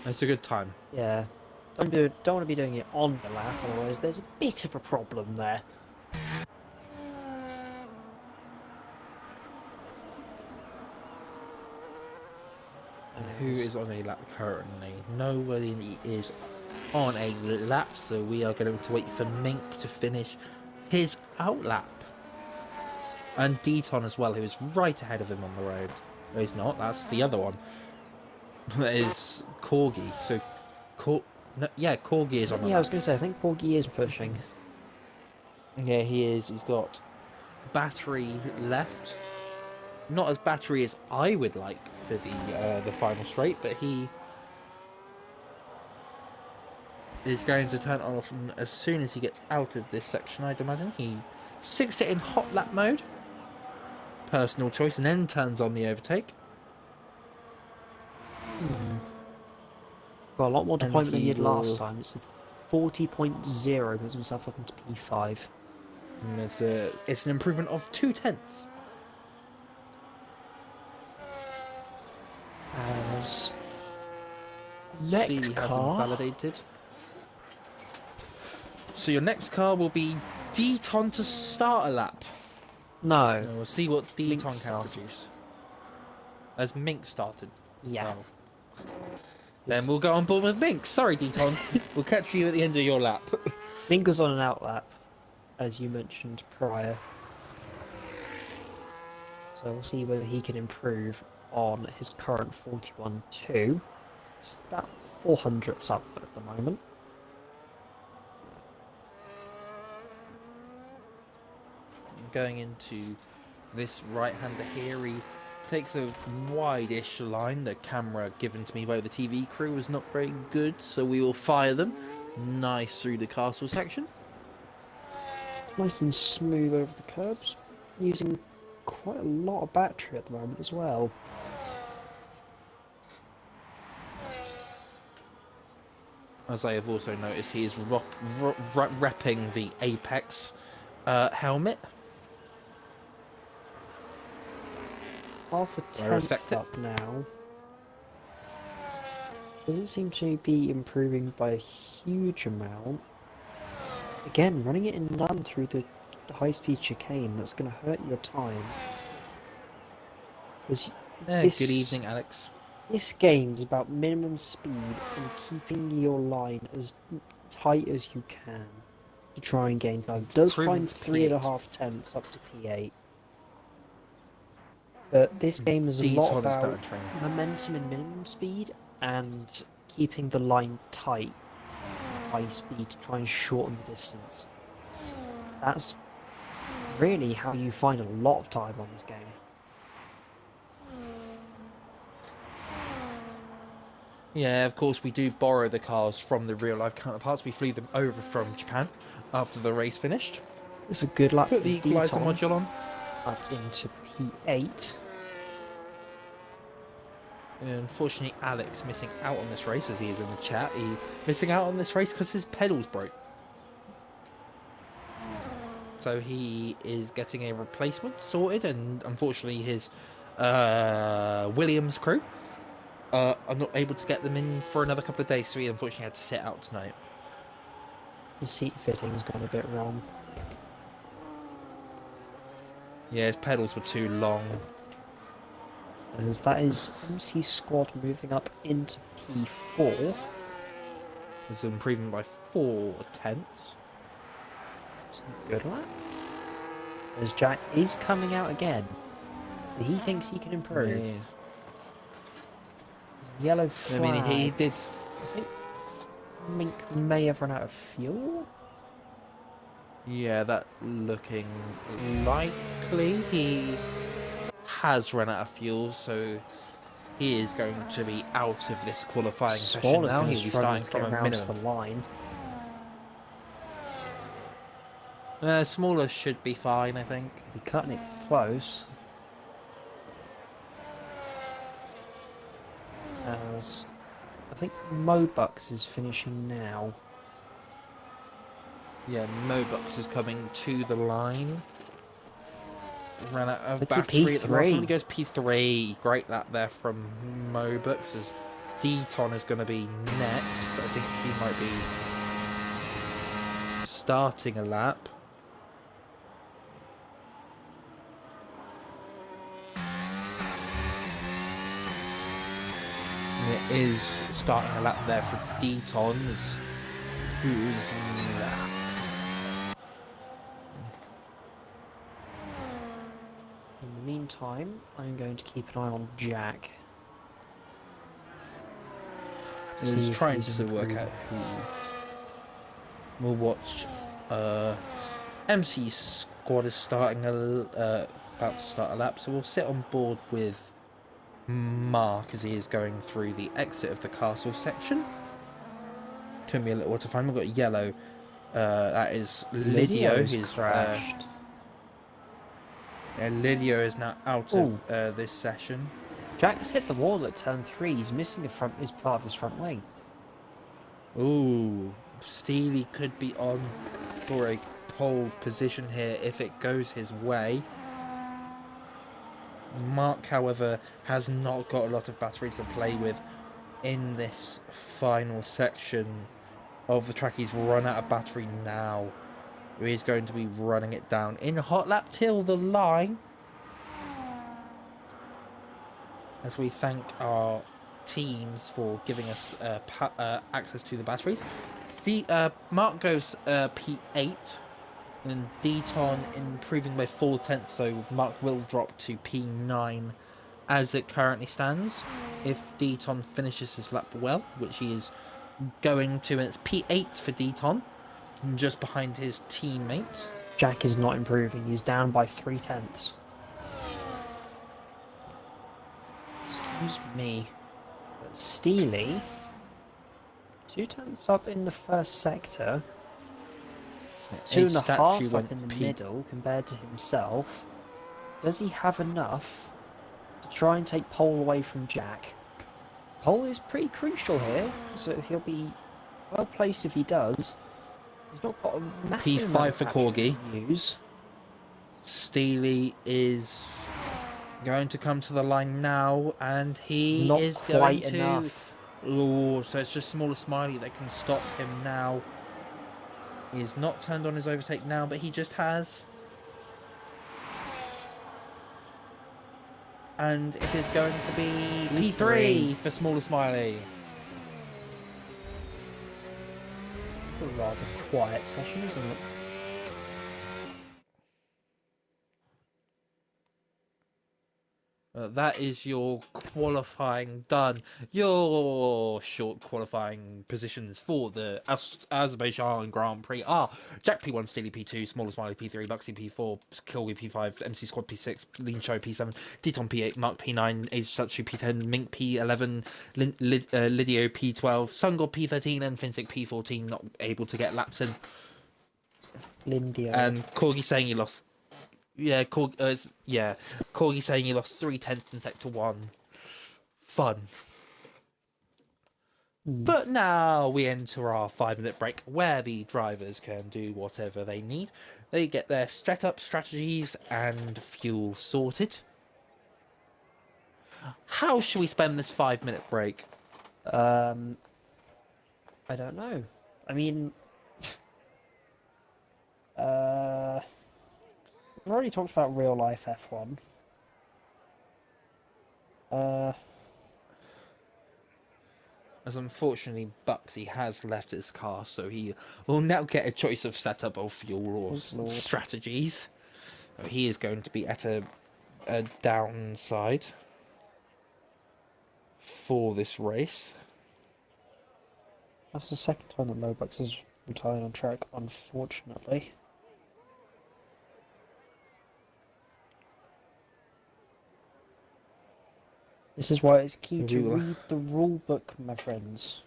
It's a good time. Yeah. Don't want to be doing it on the lap, otherwise there's a bit of a problem there. And who is on a lap currently? Nobody is on a lap, so we are going to wait for Mink to finish his outlap. And Deton as well, who is right ahead of him on the road. No, he's not. That's the other one. That is Corgi. So, Corgi is on the lap. Yeah, I was going to say, I think Corgi is pushing. Yeah, he is. He's got battery left. Not as battery as I would like for the final straight, but he is going to turn on off as soon as he gets out of this section, I'd imagine. He sticks it in hot lap mode, personal choice, and then turns on the overtake. Got a lot more deployment than he did last will- time. It's a 40.0, puts himself up into P5. And it's an improvement of 2/10. As Steely next hasn't car, validated. So your next car will be Deton to start a lap. no, And we'll see what Mink Deton can started. produce. As Mink started. yeah. Oh. Then we'll go on board with Mink. Sorry, Deton. We'll catch you at the end of your lap. Mink was on an outlap, as you mentioned prior. So we'll see whether he can improve on his current 41.2. It's about 400ths up at the moment. Going into this right-hander here, he takes a wide-ish line. The camera given to me by the TV crew was not very good, so we will fire them. Nice through the castle section. Nice and smooth over the curbs, using quite a lot of battery at the moment as well. As I have also noticed, he is repping the Apex helmet. Half a tenth up now. Doesn't seem to be improving by a huge amount. Again, running it in none through the high-speed chicane, that's going to hurt your time. Good evening, Alex. This game is about minimum speed and keeping your line as tight as you can to try and gain time. It does find 3.5 tenths up to P8. But this game is a lot about momentum and minimum speed and keeping the line tight at high speed to try and shorten the distance. That's really how you find a lot of time on this game. Yeah, of course we do borrow the cars from the real-life counterparts. We flew them over from Japan after the race finished. It's a good lap for Put the equalizer Deton module on. up into P8. Unfortunately, Alex missing out on this race, as he is in the chat. He missing out on this race because his pedals broke. So he is getting a replacement sorted, and unfortunately his Williams crew are not able to get them in for another couple of days, so he unfortunately had to sit out tonight. The seat fitting's gone a bit wrong. Yeah, his pedals were too long. As that is MC Squad moving up into P4. It's an improvement by 4/10. It's a good lap. As Jack is coming out again. So he thinks he can improve. Yeah. Yellow I flag. mean, he did. I think Mink may have run out of fuel. Yeah, that looking likely. He has run out of fuel, so he is going to be out of this qualifying session Small is now. going to He'll be struggle starting to from get a around to minimum. the line. Smaller should be fine, I think. He'll be cutting it close. As I think Mobucks is finishing now. Yeah, Mobux is coming to the line. Ran out of Puts a battery at the last P3. moment. He goes P3. Great lap there from Mobux, as Deton is going to be next. I think he might be starting a lap. And it is starting a lap there for Deton, who's lapped. In the meantime, I'm going to keep an eye on Jack. He's trying to work out who. We'll watch. MC squad is starting about to start a lap, so we'll sit on board with Mark as he is going through the exit of the castle section. Took me a little while to find. We've got yellow. That is Lydio. Lydia's crashed. Lydio is now out of this session. Jack's hit the wall at turn 3. He's missing his part of his front wing. Ooh, Steely could be on for a pole position here if it goes his way. Mark, however, has not got a lot of battery to play with in this final section of the track. He's run out of battery now. He's going to be running it down in a hot lap till the line, as we thank our teams for giving us access to the batteries. Mark goes P8 and Deton improving by 4/10, so Mark will drop to P9 as it currently stands. If Deton finishes his lap well, which he is going to, and it's P8 for Deton, just behind his teammate. Jack is not improving. He's down by 3/10. Excuse me. But Steely, 2/10 up in the first sector. 2.5 up in the middle compared to himself. Does he have enough to try and take pole away from Jack? Pole is pretty crucial here, so he'll be well placed if he does. He's not got a massive P5 for Corgi. to use. Steely is going to come to the line now, and he Not is quite going to. enough. Oh, so it's just Smaller Smiley that can stop him now. He's not turned on his overtake now, but he just has. And it is going to be P3 for Smaller Smiley. A rather quiet session, isn't it? That is your qualifying done. Your short qualifying positions for the Azerbaijan Grand Prix are Jack P1, Steely P2, Smaller Smiley P3, Buxy P4, Kilby P5, MC Squad P6, Lean Show P7, Deton P8, Mark P9, Age Satsu P10, Mink P11, Lydio P12, Sungor P13, and Finsick P14, not able to get laps in. Lindio. And Corgi saying he lost. Yeah, Corgi saying he lost 3/10 in Sector 1. Fun. But now we enter our 5-minute break, where the drivers can do whatever they need. They get their setup strategies and fuel sorted. How should we spend this 5-minute break? I don't know. I mean, we've already talked about real life F1. As unfortunately Buxy has left his car, so he will now get a choice of setup or fuel or strategies. he is going to be at a downside for this race. That's the second time that Lobux has retired on track, unfortunately. This is why it's key to read the rule book, my friends.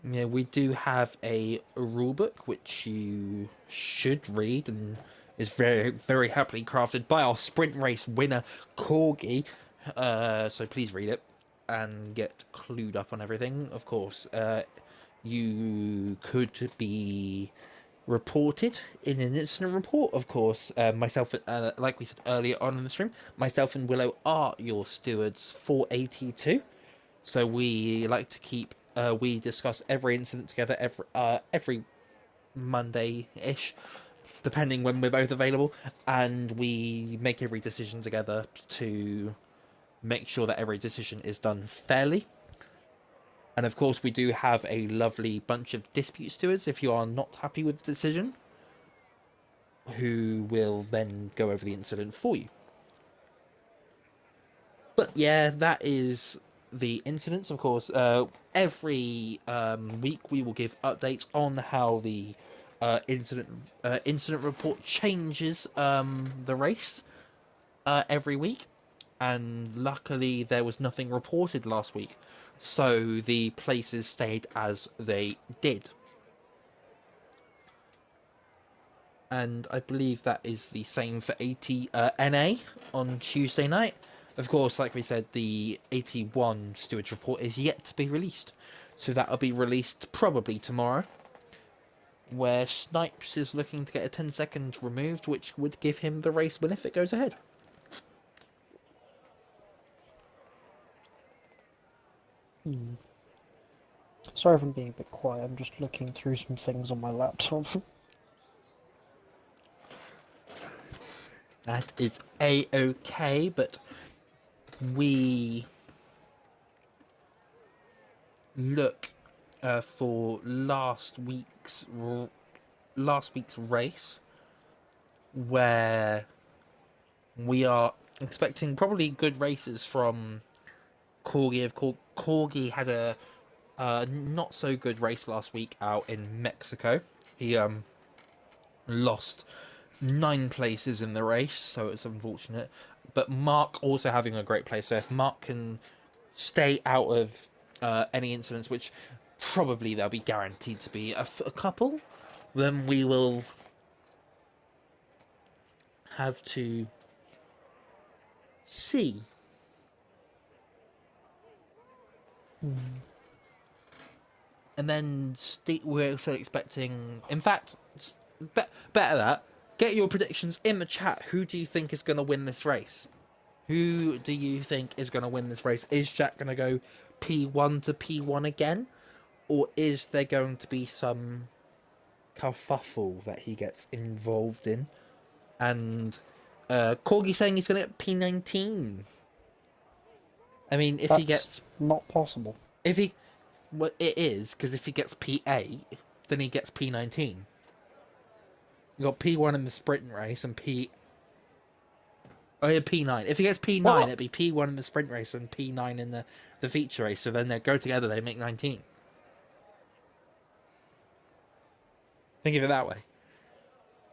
Yeah, we do have a rule book which you should read, and is very, very happily crafted by our sprint race winner, Corgi. So please read it and get clued up on everything. Of course, you could be reported in an incident report. Of course, myself, like we said earlier on in the stream, myself and Willow are your stewards for AT2. So we like to keep. We discuss every incident together every Monday-ish, depending when we're both available, and we make every decision together to make sure that every decision is done fairly. And of course, we do have a lovely bunch of dispute stewards if you are not happy with the decision, who will then go over the incident for you. But yeah, that is the incidents. Of course, every week we will give updates on how the incident report changes the race every week. And luckily, there was nothing reported last week, so the places stayed as they did. And I believe that is the same for NA on Tuesday night. Of course, like we said, the 81 Stewards Report is yet to be released. So that'll be released probably tomorrow, where Snipes is looking to get a 10-second removed, which would give him the race win if it goes ahead. Sorry if I'm being a bit quiet, I'm just looking through some things on my laptop. That is a-okay, but we look for last week's race, where we are expecting probably good races from Corgi. Of course, Corgi had a not so good race last week out in Mexico. He lost 9 places in the race, so it's unfortunate. But Mark also having a great place. So if Mark can stay out of any incidents, which probably there'll be guaranteed to be a couple, then we will have to see. And then we're also expecting, in fact, better that, get your predictions in the chat. Who do you think is going to win this race? Who do you think is going to win this race? Is Jack going to go P1 to P1 again? Or is there going to be some kerfuffle that he gets involved in? And Corgi saying he's going to get P19. I mean, if That's he gets... not possible. If he... Well, it is, because if he gets P8, then he gets P19. You got P1 in the sprint race and Oh yeah, P9. If he gets P9, What? it'd be P1 in the sprint race and P9 in the feature race. So then they go together, they make 19. Think of it that way.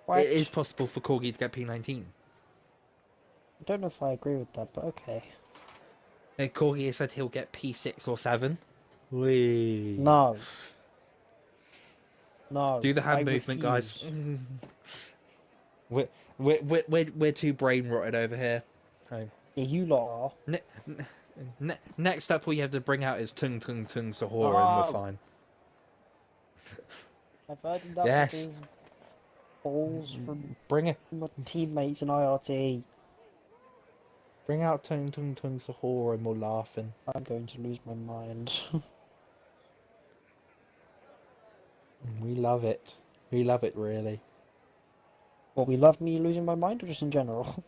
What? It is possible for Corgi to get P19. I don't know if I agree with that, but okay. And Corgi said he'll get P6 or 7. Whee. No. No. Do the hand I movement, refuse. guys. We're too brain rotted over here. So. Yeah, you lot are. Next up, all you have to bring out is Tung Tung Tung Sahora, and we're fine. I've heard enough of his balls from my teammates in IRT. Bring out Tung Tung Tung Sahora, and we're laughing. I'm going to lose my mind. We love it. We love it, really. Well, we love me losing my mind, or just in general?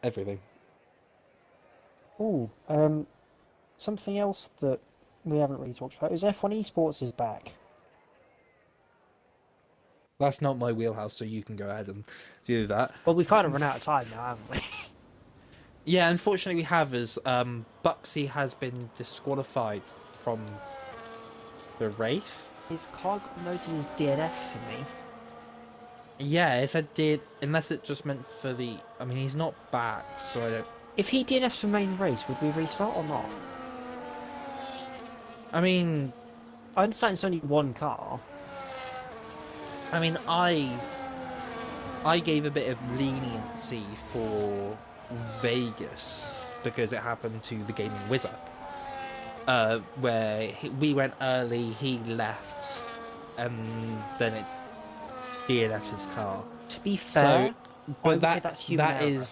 Everything. Ooh, something else that we haven't really talked about is F1 Esports is back. That's not my wheelhouse, so you can go ahead and do that. Well, we've kind of run out of time now, haven't we? Yeah, unfortunately we have, as Buxy has been disqualified from the race. His cog noted his DNF for me. Yeah, it said did, unless it just meant for the... I mean, he's not back, so I don't... If he DNFs for main race, would we restart or not? I mean... I understand it's only one car. I mean, I gave a bit of leniency for Vegas because it happened to the Gaming Wizard, where we went early, he left, and then it DNF'd his car. To be fair, so, but that's human that error.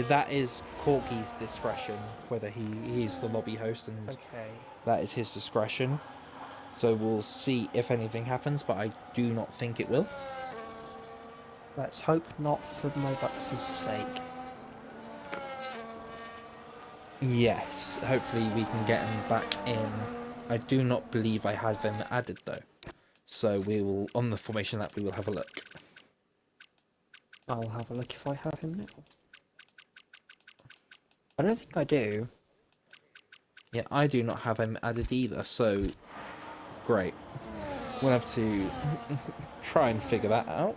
that is Corgi's discretion, whether he's the lobby host, and Okay. that is his discretion. So we'll see if anything happens, but I do not think it will. Let's hope not, for Mobux's sake. Yes, hopefully we can get him back in. I do not believe I have him added though. So we will, on the formation that we will have a look. I'll have a look if I have him now. I don't think I do. Yeah, I do not have him added either, so great. We'll have to try and figure that out.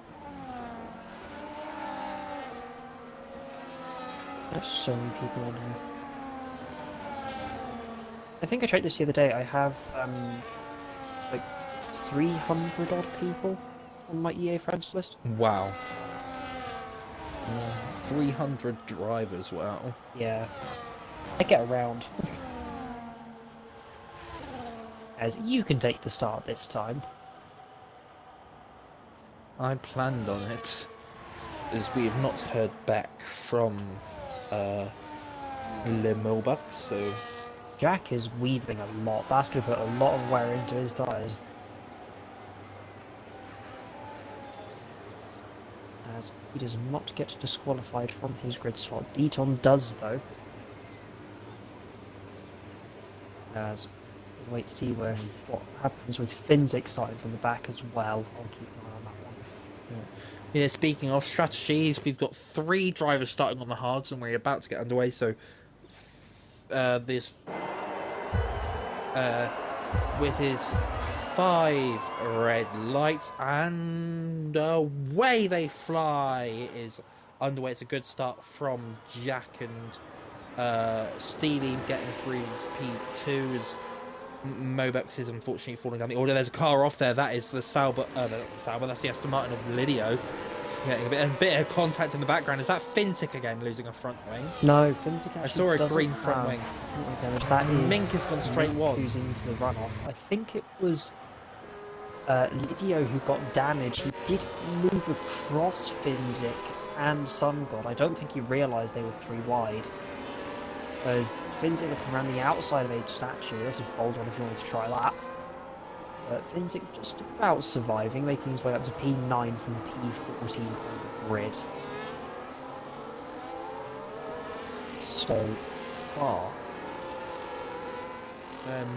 There's so many people on here. I think I checked this the other day. I have like 300 odd people on my EA friends list. Wow. 300 drivers, wow. Yeah. I get around. As you can take the start this time. I planned on it, as we have not heard back from Le Milbuck, so... Jack is weaving a lot. That's going to put a lot of wear into his tyres. As he does not get disqualified from his grid slot. Deaton does, though. As we'll wait to see what happens with Finzik starting from the back as well. I'll keep an eye on that one. Yeah, speaking of strategies, we've got 3 drivers starting on the hards and we're about to get underway, so this with his 5 red lights, and away they fly. It is underway. It's a good start from Jack and Steely getting through P2 as Mobux is unfortunately falling down the order. There's a car off there. That is the Sauber. Not the Sauber. That's the Aston Martin of Lidio. Getting a bit of contact in the background. Is that Finzik again losing a front wing? No, Finzik actually I saw a doesn't green front wing. Damage. That is Mink has gone straight Mink one. who's into the runoff. I think it was Lidio who got damaged. He did move across Finzik and Sun God. I don't think he realised they were 3 wide. Whereas Finzik looking around the outside of Age Statue. That's a bold one if you wanted to try that. But Finzik just about surviving, making his way up to P9 from P14 on the grid. So far.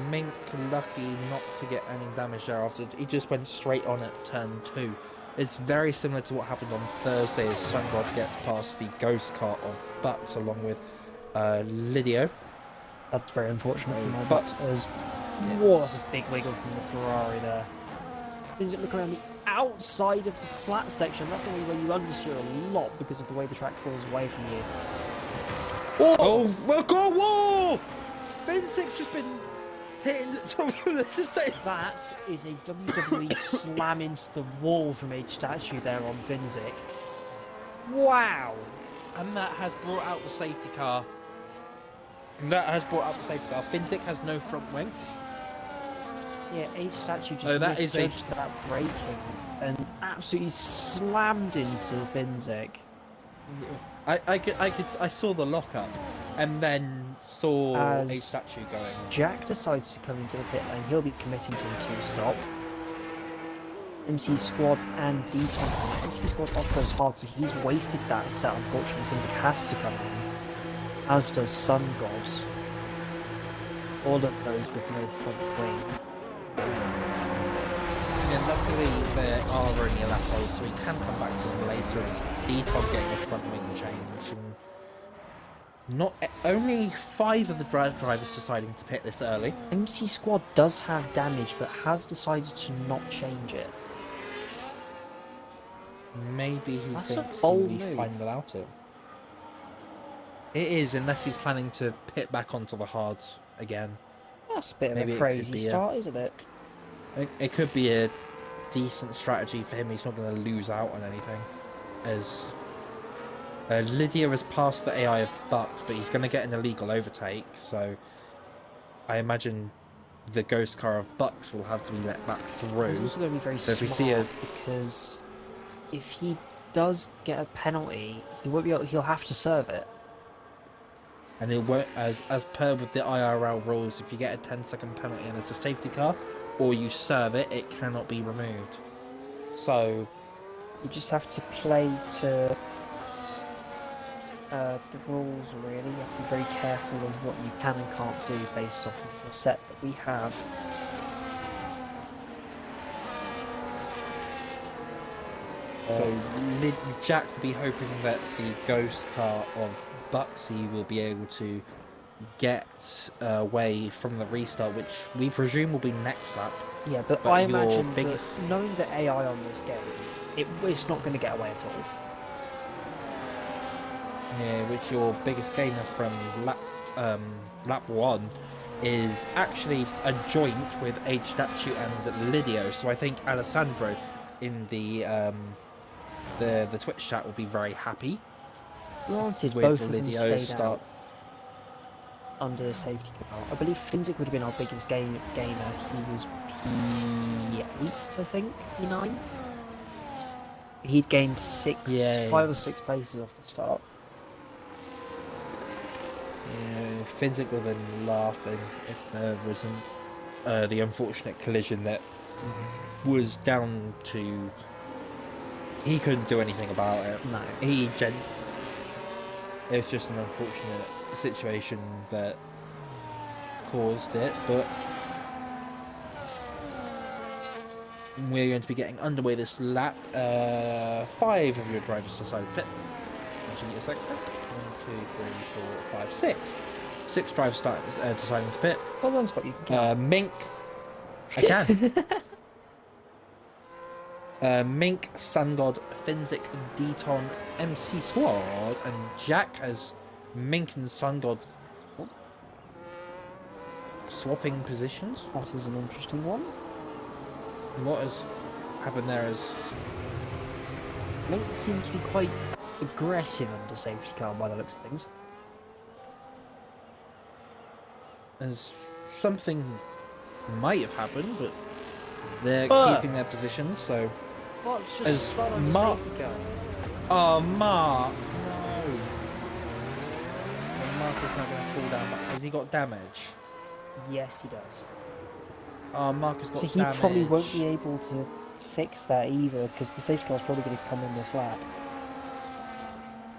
Mink lucky not to get any damage there after he just went straight on at turn 2. It's very similar to what happened on Thursday as Sungod gets past the ghost car of Bucks along with Lidio. That's very unfortunate for my but Bucks as whoa, that's a big wiggle from the Ferrari there. Does it look around the outside of the flat section? That's normally where you understeer a lot because of the way the track falls away from you. Oh, well, go! Whoa! Finzik's just been hitting. Let's just say that is a WWE slam into the wall from Age Statue there on Finzik. Wow! And that has brought out the safety car. Finzik has no front wing. Yeah, Age Statue just misjudged that braking and absolutely slammed into Finzik. I saw the lockup and then saw a statue going. Jack decides to come into the pit lane. He'll be committing to a 2-stop. MC Squad and Deaton. MC Squad off goes hard, so he's wasted that set. Unfortunately, Finzik has to come in. As does Sun God. All of those with no front wing. And luckily there are only a lap old, so we can come back to them later. It's Deton getting a front wing change. And not only 5 of the drivers deciding to pit this early. MC Squad does have damage, but has decided to not change it. Maybe he That's thinks a bold he'll be move. fine without it. It is, unless he's planning to pit back onto the hards again. That's a bit Maybe of a it could crazy be start, isn't it? It could be a decent strategy for him. He's not going to lose out on anything. As Lydia has passed the AI of Bucks, but he's going to get an illegal overtake. So I imagine the ghost car of Bucks will have to be let back through. He's also going to be very So if we smart see because if he does get a penalty, he won't be able, he'll have to serve it. And it won't, as per with the IRL rules, if you get a 10-second penalty and it's a safety car, or you serve it, it cannot be removed. So you just have to play to the rules, really. You have to be very careful of what you can and can't do based off of the set that we have. So Jack will be hoping that the ghost car of Bucksy will be able to get away from the restart, which we presume will be next lap. Yeah, but I imagine that knowing the AI on this game, it's not going to get away at all. Yeah, which your biggest gainer from lap 1 is actually a joint with H Statue and Lidio. So I think Alessandro in the Twitch chat will be very happy. Granted, with both of them Lidio stayed out under the safety car. I believe Finzik would have been our biggest gainer. He was P8, I think, P9. He'd gained 5 or 6 places off the start. Yeah, Finzik would have been laughing if there wasn't the unfortunate collision that was down to... He couldn't do anything about it. No. It's just an unfortunate situation that caused it, but we're going to be getting underway this lap. 5 of your drivers decided to pit. Give me a second. 1, 2, 3, 4, 5, 6. 6 drivers deciding to pit. Well done, Spot. You can count. Mink. I can. Mink, Sungod, Finzik, Deton, MC Squad, and Jack as Mink and Sungod swapping positions. That is an interesting one. What has happened there is... Mink seems to be quite aggressive under safety car by the looks of things. As something might have happened, but they're keeping their positions, so... Well, it's just spot on the safety car. Oh, Mark! No! Mark is not going to fall down, but has he got damage? Yes, he does. Oh, Mark has got damage. So he probably won't be able to fix that either, because the safety car's probably going to come in this lap.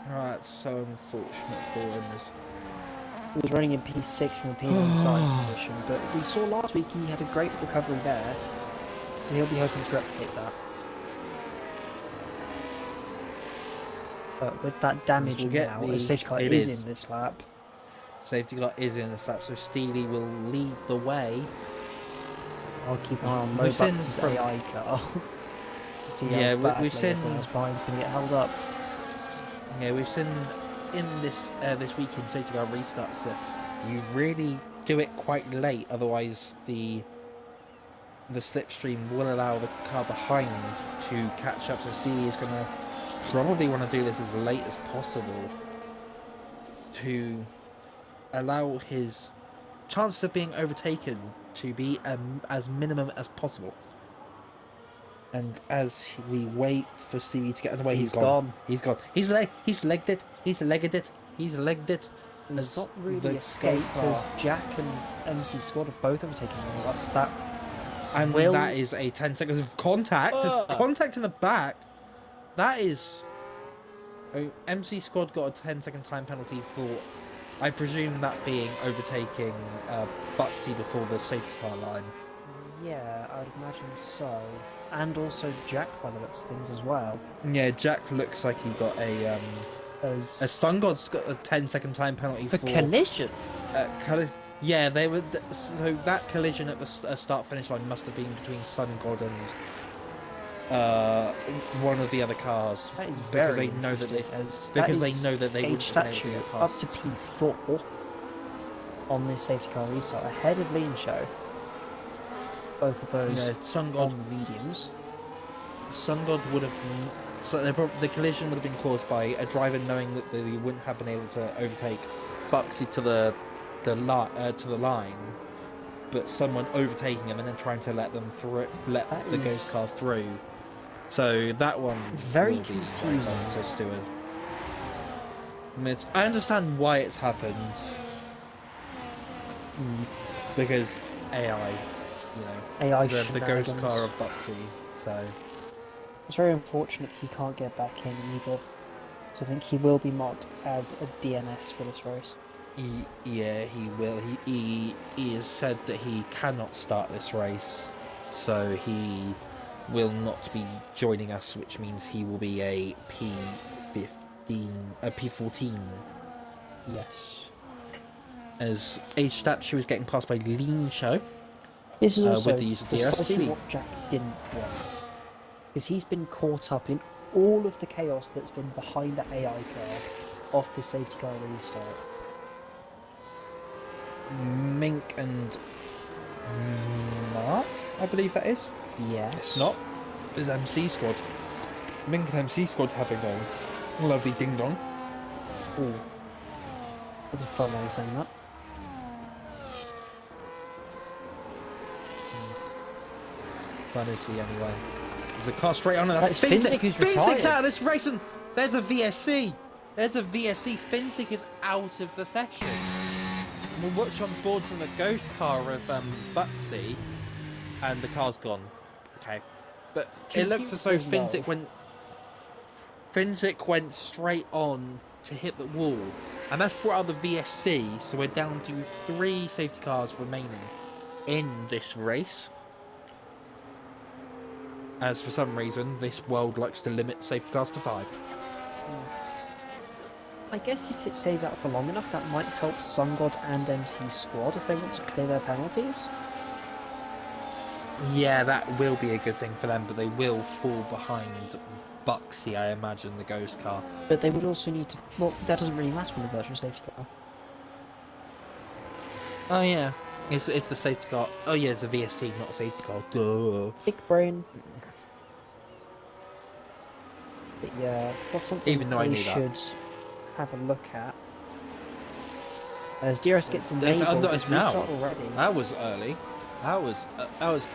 Oh, that's so unfortunate for him. He was running in P6 from a P9 side position, but we saw last week he had a great recovery there, so he'll be hoping to replicate that. But with that damage now, the safety car is in this lap. Safety car is in this lap, so Steely will lead the way. I'll keep an eye on Mobux's AI car. Yeah, we've seen... Behind going to get held up. Yeah, we've seen in this weekend safety car restarts that you really do it quite late, otherwise the slipstream will allow the car behind to catch up, so Steely is going to probably want to do this as late as possible to allow his chance of being overtaken to be as minimum as possible. And as we wait for Steely to get underway, he's gone. He's gone. He's legged it. He's legged it. He's legged it. It's not really escaped as Jack and MC Squad have both overtaken the laps. That is a 10 seconds of contact. There's contact in the back. That is... Oh, MC Squad got a 10-second time penalty for, I presume, that being overtaking Bucksy before the safety car line. Yeah, I would imagine so. and also Jack by the looks of things as well. Yeah, Jack looks like he got a Sun God's got a 10-second time penalty for collision. Yeah, they were. So that collision at the start-finish line must have been between Sun God and one of the other cars. That is because very they know that they age statue up to P4 on this safety car restart ahead of Lean Show. Both of those Sun God on mediums. Sun God would have. So the collision would have been caused by a driver knowing that they wouldn't have been able to overtake Buxy to the line, but someone overtaking him and then trying to let them through, the ghost car through. So that one very will confusing. Be very hard to Stewart. I understand why it's happened, because AI, AI the ghost car of Buxy. So it's very unfortunate he can't get back in either. So I think he will be marked as a DNS for this race. Yeah, he will. He has said that he cannot start this race, so he will not be joining us, which means he will be a P14. Yes. As Age Statue is getting passed by Lean Show. This is also with the use of precisely what Jack didn't want, because he's been caught up in all of the chaos that's been behind that AI car off the safety car restart. Mink and Mark, I believe that is. Yeah. It's not. It's MC Squad. Mink and MC Squad having a lovely ding dong. Ooh. That's a fun way of saying that. Fun is he anyway. There's a car straight on, and that's Finzik who's retired. Finzik's out of this race, and there's a VSC. There's a VSC. Finzik is out of the session. We'll watch on board from the ghost car of Buxy, and the car's gone. Okay, but it looks as though Finzik went straight on to hit the wall, and that's brought out the VSC. So we're down to 3 safety cars remaining in this race. As for some reason, this world likes to limit safety cars to 5. I guess if it stays out for long enough, that might help Sun God and MC Squad if they want to clear their penalties. Yeah, that will be a good thing for them, but they will fall behind Buxy, I imagine, the ghost car. But they would also need to... Well, that doesn't really matter with the virtual safety car. Oh, yeah. It's the safety car... Oh, yeah, it's a VSC, not a safety car. Duh. Big brain. But yeah, that's something Even though I they knew should have a look at. As DRS gets enabled, it's restart already. That was early. That was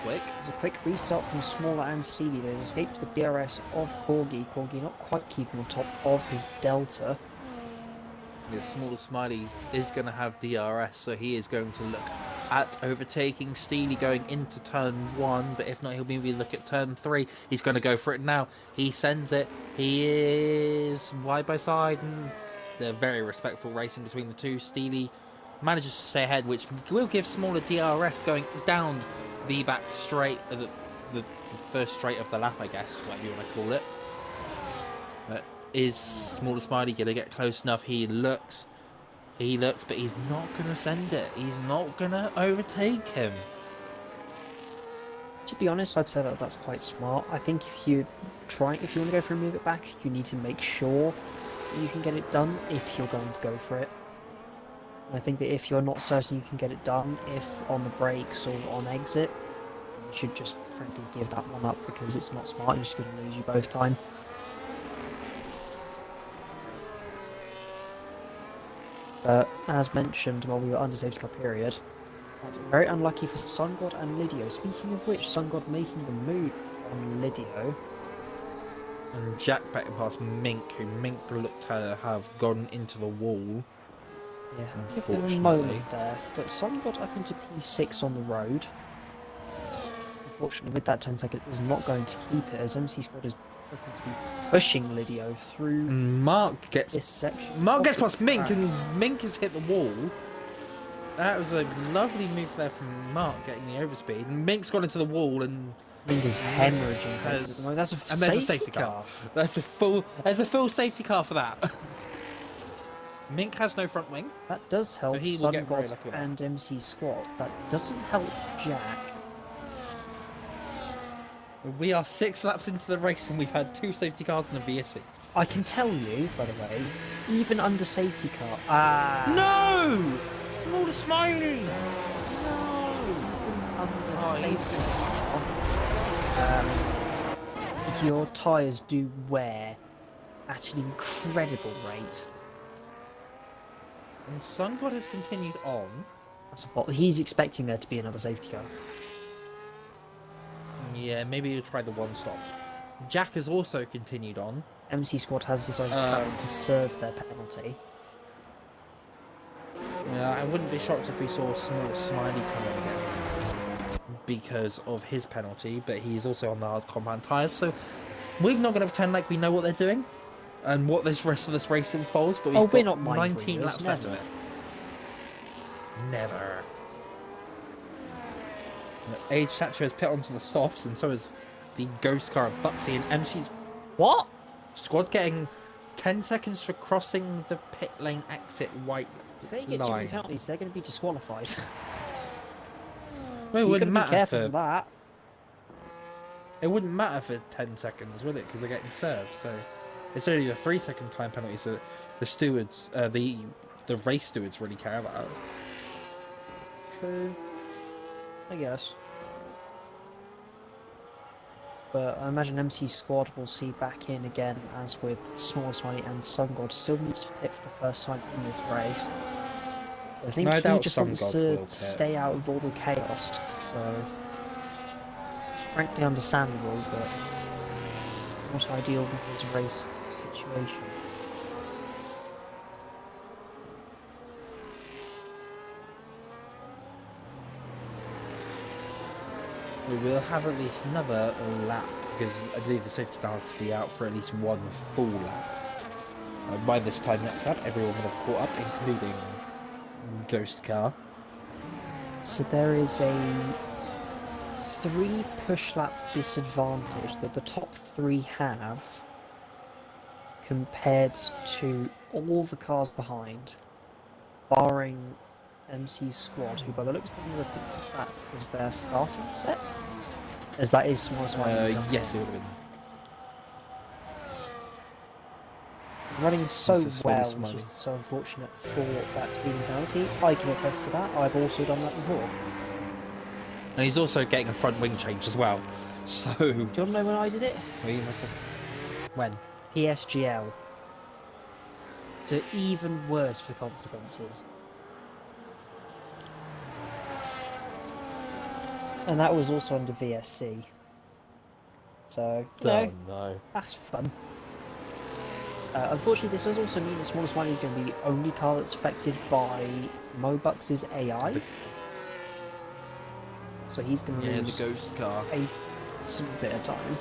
quick. There's a quick restart from Smaller and Steely. They've escaped the DRS of Corgi. Corgi not quite keeping on top of his Delta. The Smaller Smiley is going to have DRS, so he is going to look at overtaking Steely going into turn 1, but if not, he'll maybe look at turn 3. He's going to go for it now. He sends it. He is wide by side, and they're very respectful racing between the two. Steely manages to stay ahead, which will give Smaller DRS going down the back straight, the first straight of the lap, I guess, whatever you want to call it. But is Smaller Smiley going to get close enough? He looks, but he's not going to send it. He's not going to overtake him. To be honest, I'd say that that's quite smart. I think if you want to go for a move it back, you need to make sure that you can get it done if you're going to go for it. I think that if you're not certain you can get it done, if on the brakes or on exit, you should just frankly give that one up, because it's not smart. You're just going to lose you both time. As mentioned while we were under safety car period, that's very unlucky for Sun God and Lydio. Speaking of which, Sun God making the move on Lydio. And Jack back past Mink, who Mink looked to have gone into the wall. Yeah, unfortunately. A moment there, but Sun got up into P6 on the road. Unfortunately, with that 10 seconds, is not going to keep it, as MC Squad is looking to be pushing Lydio through this section. Mark gets past Mink, and Mink has hit the wall. That was a lovely move there from Mark, getting the overspeed. And Mink's gone into the wall, and Mingus hemorrhaging places at the moment. That's a And there's a safety car. There's a full safety car for that. Mink has no front wing. That does help he will Sun get very God lucky with that. and MC Squad. That doesn't help Jack. We are 6 laps into the race and we've had 2 safety cars and a VSC. I can tell you, by the way, even under safety car. No! Smaller Smiley! Under safety car, your tyres do wear at an incredible rate. And Sun God has continued on. That's a fault. He's expecting there to be another safety car. Yeah, maybe he'll try the one stop. Jack has also continued on. MC Squad has decided to serve their penalty. Yeah, I wouldn't be shocked if we saw Small Smiley come in again because of his penalty, but he's also on the hard compound tyres, so we're not going to pretend like we know what they're doing and what this rest of this race involves, but we've got 19 laps left of it. Never. Age Thatcher has put onto the softs, and so is the ghost car of Buxy, and MC's What? Squad getting 10 seconds for crossing the pit lane exit white If they get too many penalties, they're going to be disqualified. Well, it wouldn't matter be careful for that. It wouldn't matter for 10 seconds, would it? Because they're getting served. So it's only a 3-second time penalty. So the stewards, the race stewards, really care about it. True. I guess. But I imagine MC Squad will see back in again, as with Small Smiley and Sun God still needs to pit for the first time in this race. I think he just wants to stay out of all the chaos, so it's frankly understandable, but not ideal for his race situation. We will have at least another lap, because I believe the safety car has to be out for at least one full lap. By this time next lap, everyone will have caught up, including Ghost Car. So there is a 3 push lap disadvantage that the top 3 have compared to all the cars behind, barring MC Squad, who by the looks of things, I think that was their starting set, as that is Small Smiley. Yes, it would have been. Running so well, it's just so unfortunate for that speeding penalty. I can attest to that. I've also done that before. And he's also getting a front wing change as well. So. Do you want to know when I did it? Well, you must have. When? PSGL. So even worse for consequences. And that was also under VSC. So, no. That's fun. Unfortunately, this does also mean the Small Smiley is going to be the only car that's affected by Mobux's AI. So he's going to lose the ghost car a bit of time.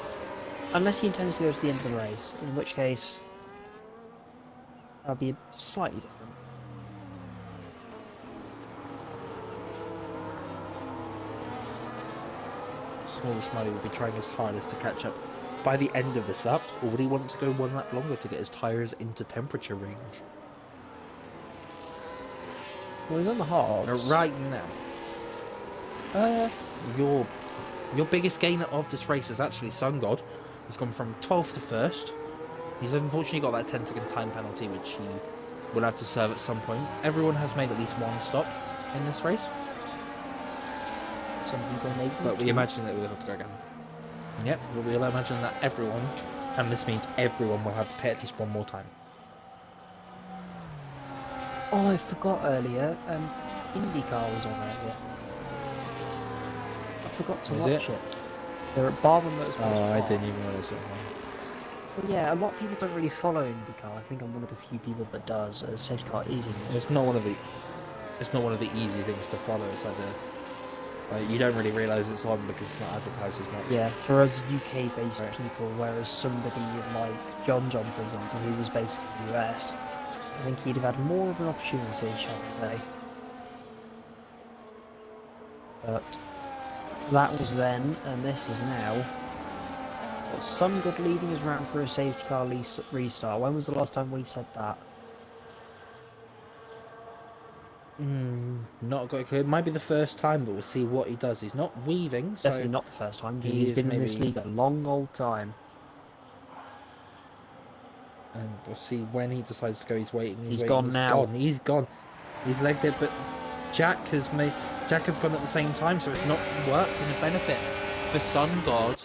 Unless he intends to go to the end of the race, in which case that'll be slightly different. Small Smiley will be trying his hardest to catch up by the end of this lap, or would he want to go one lap longer to get his tyres into temperature range? Well, he's on the hards. Right now. Your biggest gainer of this race is actually Sun God. He's gone from 12th to 1st. He's unfortunately got that 10-second time penalty, which he will have to serve at some point. Everyone has made at least one stop in this race. But we imagine that we'll have to go again. Yep, we'll imagine that everyone, and this means everyone, will have to pit at least one more time. Oh, I forgot earlier, IndyCar was on earlier. I forgot to watch it. They're at Barber Motorsports. Oh, I didn't even realise it. Well, yeah, a lot of people don't really follow IndyCar. I think I'm one of the few people that does. Safety car is in. It's not one of the easy things to follow. It's like you don't really realise it's on because it's not advertised as much. Yeah, for us UK-based people, whereas somebody like John, for example, who was based in the US, I think he'd have had more of an opportunity, shall we say. But That was then, and this is now. Got some good leading us round for a safety car restart. When was the last time we said that? Not got a clue. It might be the first time, but we'll see what he does. He's not weaving, so Definitely not the first time. he He's is been in this maybe- league a long old time. and we'll see when he decides to go. He's waiting. He's waiting. gone now. He's gone. He's legged it, but Jack has gone at the same time, so it's not worked in a benefit for Sun God.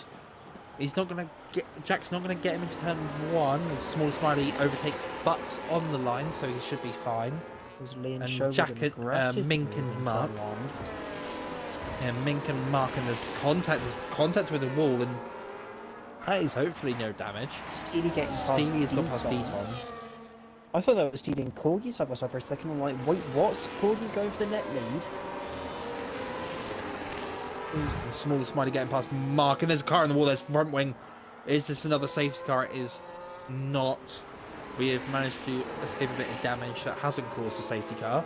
He's not gonna get. Jack's not gonna get him into turn one. As Small Smiley overtakes Bucks on the line, so he should be fine. Was Liam And Show Jack with an had, aggressive Mink move and in Mark. turn one. Yeah, Mink and Mark, and there's contact with the wall, and That is hopefully no damage. Steely getting past Steely's got past Deton. Deton. I thought that was Steely and Corgi side by side for a second. I'm like, wait, what's Corgi's going for the net lead? And Small Smiley getting past Mark, and there's a car in the wall. There's front wing. Is this another safety car? It is not. We have managed to escape a bit of damage that hasn't caused a safety car.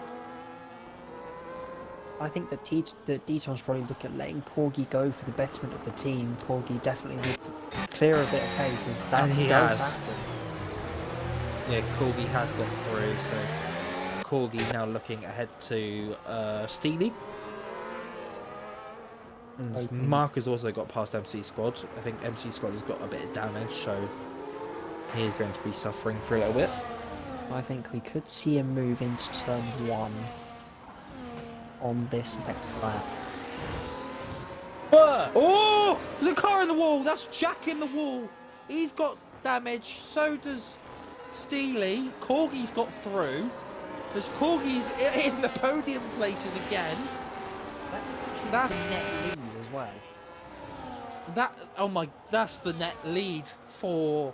I think that Deton's probably looking at letting Corgi go for the betterment of the team. Corgi definitely needs to clear a bit of pace, as that And he does has. happen. Yeah, Corgi has got through, so Corgi now looking ahead to Steely. And Okay. Mark has also got past MC Squad. I think MC Squad has got a bit of damage, so he is going to be suffering for a little bit. I think we could see him move into turn one on this next lap. Oh! There's a car in the wall! That's Jack in the wall! He's got damage, so does Steely. Corgi's got through. There's Corgi's in the podium places again. That's the net lead as well. That's the net lead for,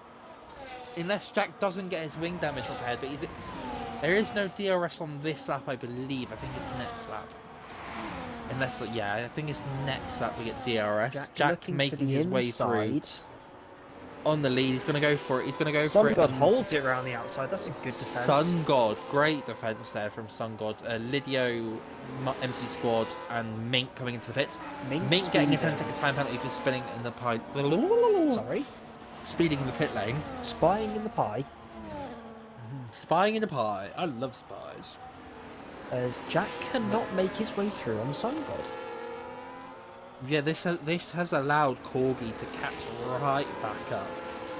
unless Jack doesn't get his wing damage repaired, but there is no DRS on this lap, I believe. I think it's next lap. Unless, yeah, I think it's next lap we get DRS. Jack making his way through on the lead. He's going to go for it. He's going to go for it. Sun God holds it around the outside. That's a good defense. Sun God, great defense there from Sun God. Lidio, MC Squad, and Mink coming into the pits. Mink getting a 10-second time penalty for spinning in the pie. Sorry? Speeding in the pit lane. Spying in the pie. Spying in the pie. I love spies. As Jack cannot make his way through on Sun God. Yeah, this has allowed Corgi to catch right back up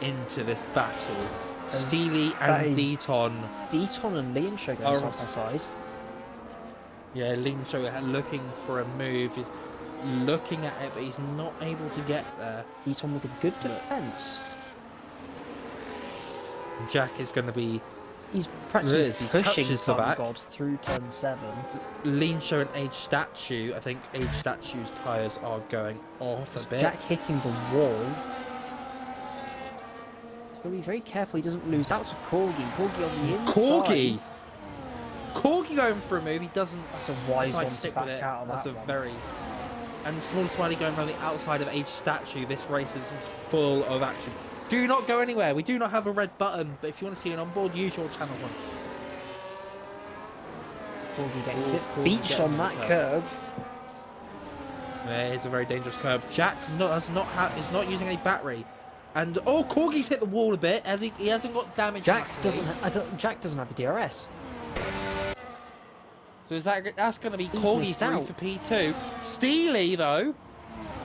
into this battle. Steely and Deton. Deton and Leon going side by side. Yeah, Leon looking for a move. He's looking at it, but he's not able to get there. Deton with a good defense. Jack is going to be. He's practically pushing the Sun back. God through turn 7. Lean Show and Age Statue. I think Age Statue's tyres are going off a bit. Jack hitting the wall. He's got to be very careful he doesn't lose out to Corgi. Corgi on the inside. Corgi going for a move. He doesn't. That's a wise one to stick back with it. out of That's that a one. very. And Small Smiley going around the outside of Age Statue. This race is full of action. Do not go anywhere. We do not have a red button, but if you want to see an onboard, use your channel once. Corgi getting a bit beached on that curve. There is a very dangerous curve. Jack is not using any battery, and Corgi's hit the wall a bit as he hasn't got damage. Jack doesn't have the DRS. So that's going to be He's Corgi missed through out. for P2. Steely though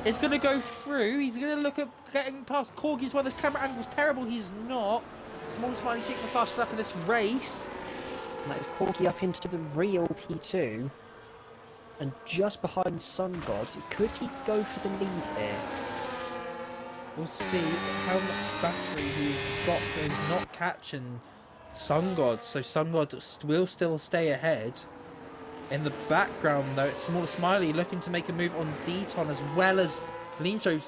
is going to go through. He's going to look at getting past Corgi as well. This camera angle was terrible. He's not. Small Smiley taking the fastest lap in this race. And that is Corgi up into the real P2. And just behind Sun God, could he go for the lead here? We'll see how much battery he's got. He's not catching Sun God, so Sun God will still stay ahead. In the background, though, it's Small Smiley looking to make a move on Deton as well as Lean Show.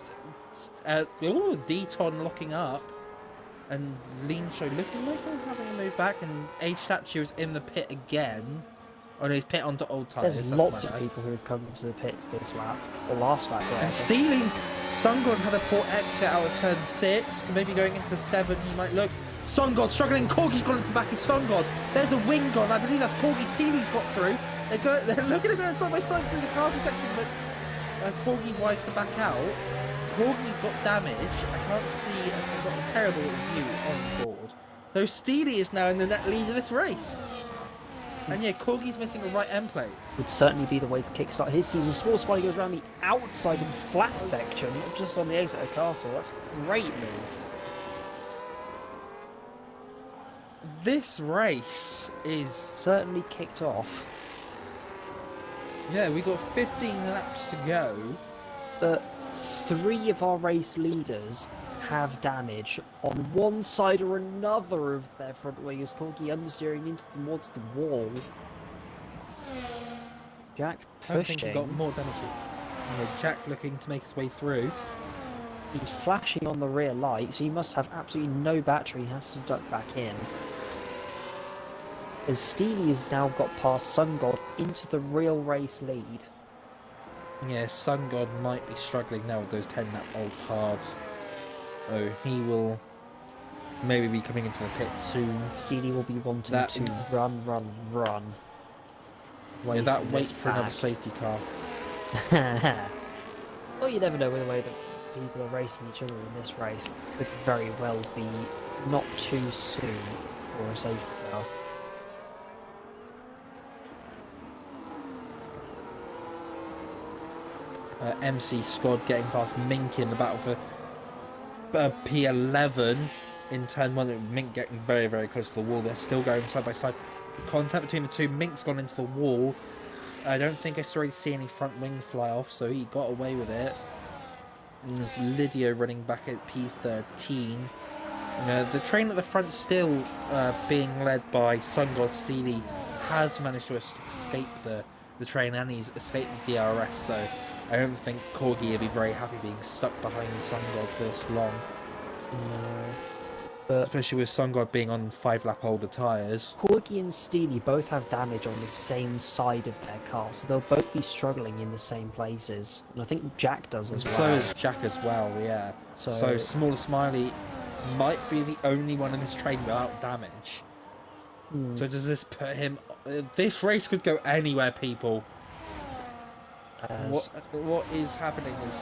Deton locking up, and Lean Show looking like he's having a move back, and Age Statue is in the pit again. Oh no, he's pit onto old tyres. There's lots of people who have come to the pits this lap, or last lap. And stealing, Sun God had a poor exit out of turn 6, maybe going into 7. He might look. Sun God struggling. Corgi's gone into the back of Sun God. There's a wing gone. I believe that's Corgi. Steely's got through. They're looking at going side by side through the castle section, but Corgi wise to back out. Corgi's got damage. I can't see. I've got a terrible view on board. So Steely is now in the net lead of this race. And yeah, Corgi's missing a right end plate. Would certainly be the way to kickstart his season. Small Spidey goes around the outside of the flat section, not just on the exit of Castle. That's a great move. This race is Certainly kicked off. Yeah, we got 15 laps to go. But 3 of our race leaders have damage on one side or another of their front wing as Corgi understeering into towards the wall. Jack I think pushing. he got more damage. Yeah, Jack looking to make his way through. He's flashing on the rear light, so he must have absolutely no battery. He has to duck back in. As Steely has now got past Sun God into the real race lead. Yeah, Sun God might be struggling now with those 10 lap old hards. So he will maybe be coming into the pit soon. Steely will be wanting to run. Yeah, that waits for another safety car. Well, you never know with the way that people are racing each other in this race. Could very well be not too soon for a safety car. MC Squad getting past Mink in the battle for P11 in turn 1. Mink getting very, very close to the wall. They're still going side by side. Contact between the two. Mink's gone into the wall. I don't think I saw see any front wing fly off, so he got away with it. And there's Lydio running back at P13. The train at the front still being led by Sun God Steely has managed to escape the train, and he's escaped the DRS, so I don't think Corgi would be very happy being stuck behind Sun God for this long. But especially with Sun God being on 5 lap older tyres. Corgi and Steely both have damage on the same side of their car, so they'll both be struggling in the same places. And I think Jack does as well. So is Jack as well, yeah. So Smaller Smiley might be the only one in this train without damage. So does this put him... this race could go anywhere, people. What is happening is...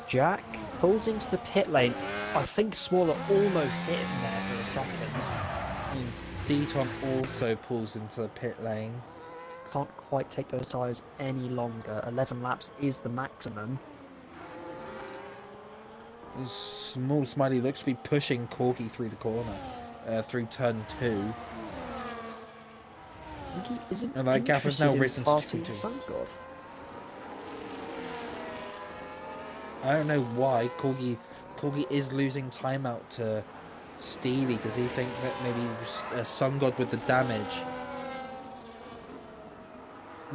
Jack pulls into the pit lane. I think Smaller almost hit him there for a second. Deton also pulls into the pit lane. Can't quite take those tyres any longer. 11 laps is the maximum. Small Smiley looks to be pushing Corgi through the corner, through turn 2. I think he isn't and that gap has now risen to passing Sun God. I don't know why Corgi is losing time out to Steely, because he thinks that maybe Sun God with the damage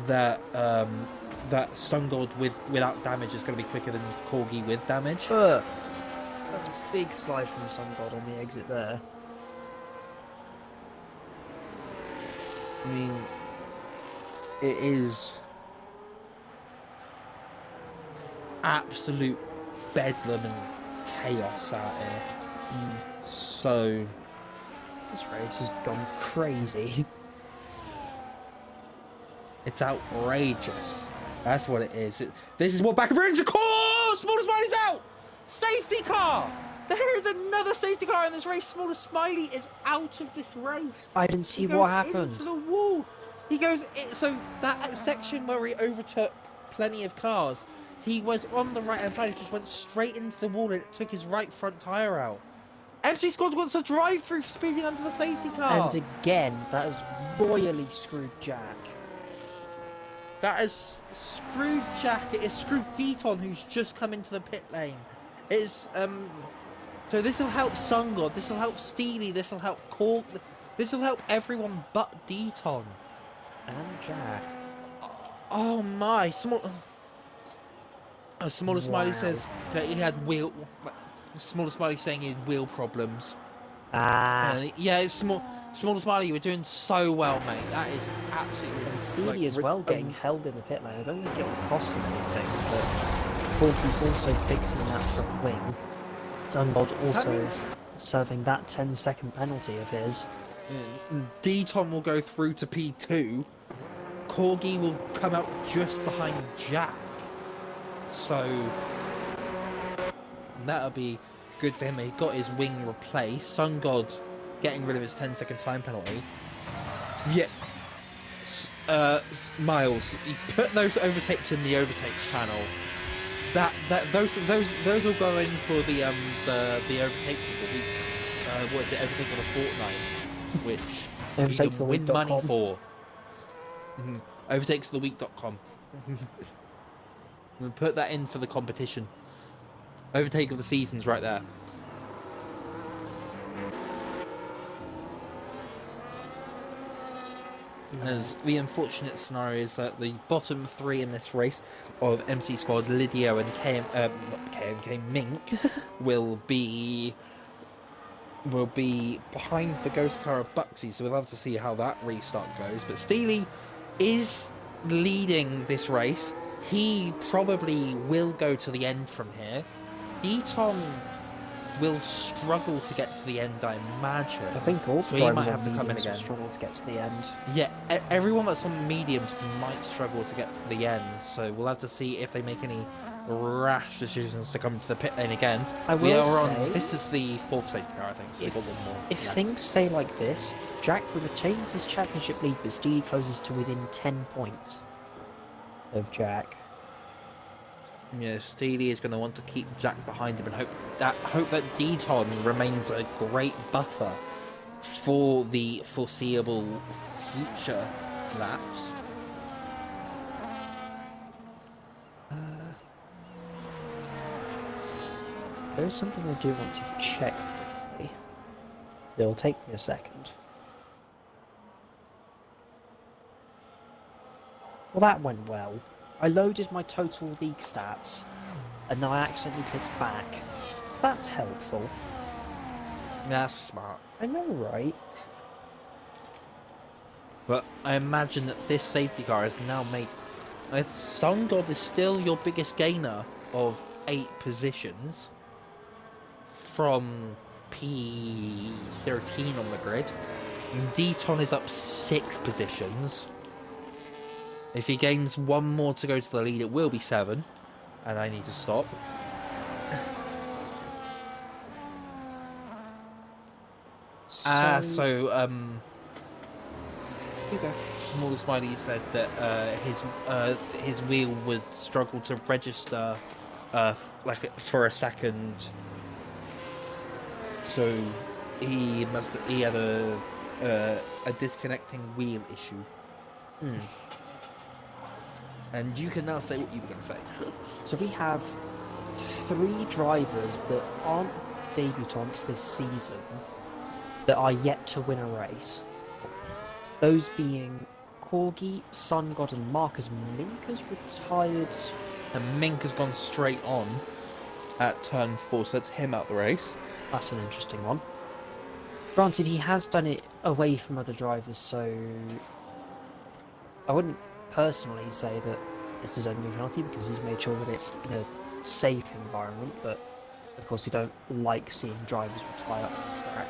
that Sun God without damage is going to be quicker than Corgi with damage. That's a big slide from Sun God on the exit there. I mean, it is absolute bedlam and chaos out here. So this race has gone crazy. It's outrageous. That's what it is. This is what back brings a core. Smaller Smiley's out. Safety car. There is another safety car in this race. Smaller Smiley is out of this race. I didn't see what happened. Into the wall. He goes so that section where he overtook plenty of cars. He was on the right hand side. He just went straight into the wall and it took his right front tyre out. MC Squad wants to drive through speeding under the safety car. And again, that has royally screwed Jack. That has screwed Jack. It has screwed Deton, who's just come into the pit lane. It's so this will help Sun God. This will help Steely. This will help Cork. This will help everyone but Deton and Jack. Oh my! Smaller Smiley says that he had wheel. Smaller Smiley saying he had wheel problems. Yeah, it's Smaller Smiley, you were doing so well, mate. That is absolutely... And Steely as well getting held in the pit lane. I don't think it will cost him anything, but Corky's also fixing that front wing. Sunbod also serving that 10-second penalty of his. Deton will go through to P2. Corgi will come out just behind Jack. So that'll be good for him. He got his wing replaced. Sun God getting rid of his 10-second time penalty. Yeah. Miles, you put those overtakes in the overtakes channel. Those will go in for the overtakes of the week. What is it? Overtake of the fortnight, which you can win money for. Overtakesoftheweek.com. We'll put that in for the competition. Overtake of the season's right there. As the unfortunate scenario is that the bottom three in this race of MC Squad, Lydio and not KMK Mink will be behind the ghost car of Buxy, so we'll have to see how that restart goes. But Steely is leading this race. He probably will go to the end from here. Deton will struggle to get to the end, I imagine. I think all the drivers on mediums will struggle to get to the end. Yeah, everyone that's on mediums might struggle to get to the end, so we'll have to see if they make any rash decisions to come to the pit lane again. This is the fourth safety car, I think, so we've got one more. If things stay like this, Jack retains his championship lead, but Steely closes to within 10 points of Jack. Yeah, Steely is going to want to keep Jack behind him and hope that Deton remains a great buffer for the foreseeable future laps. There is something I do want to check quickly. It'll take me a second. Well, that went well. I loaded my total league stats, and now I accidentally clicked back. So that's helpful. That's smart. I know, right? But I imagine that this safety car is now made... Sun God is still your biggest gainer of 8 positions from P13 on the grid. And Deton is up 6 positions. If he gains one more to go to the lead, it will be 7. And I need to stop. Here you go. Small Smiley said that his wheel would struggle to register for a second. So he had a disconnecting wheel issue. And you can now say what you were going to say. So we have 3 drivers that aren't debutants this season that are yet to win a race. Those being Corgi, Sun God, and Marcus. Mink has retired. And Mink has gone straight on at turn 4, so that's him out the race. That's an interesting one. Granted, he has done it away from other drivers, so I wouldn't personally say that it's his own neutrality because he's made sure that it's in a safe environment, but of course you don't like seeing drivers retire on the track.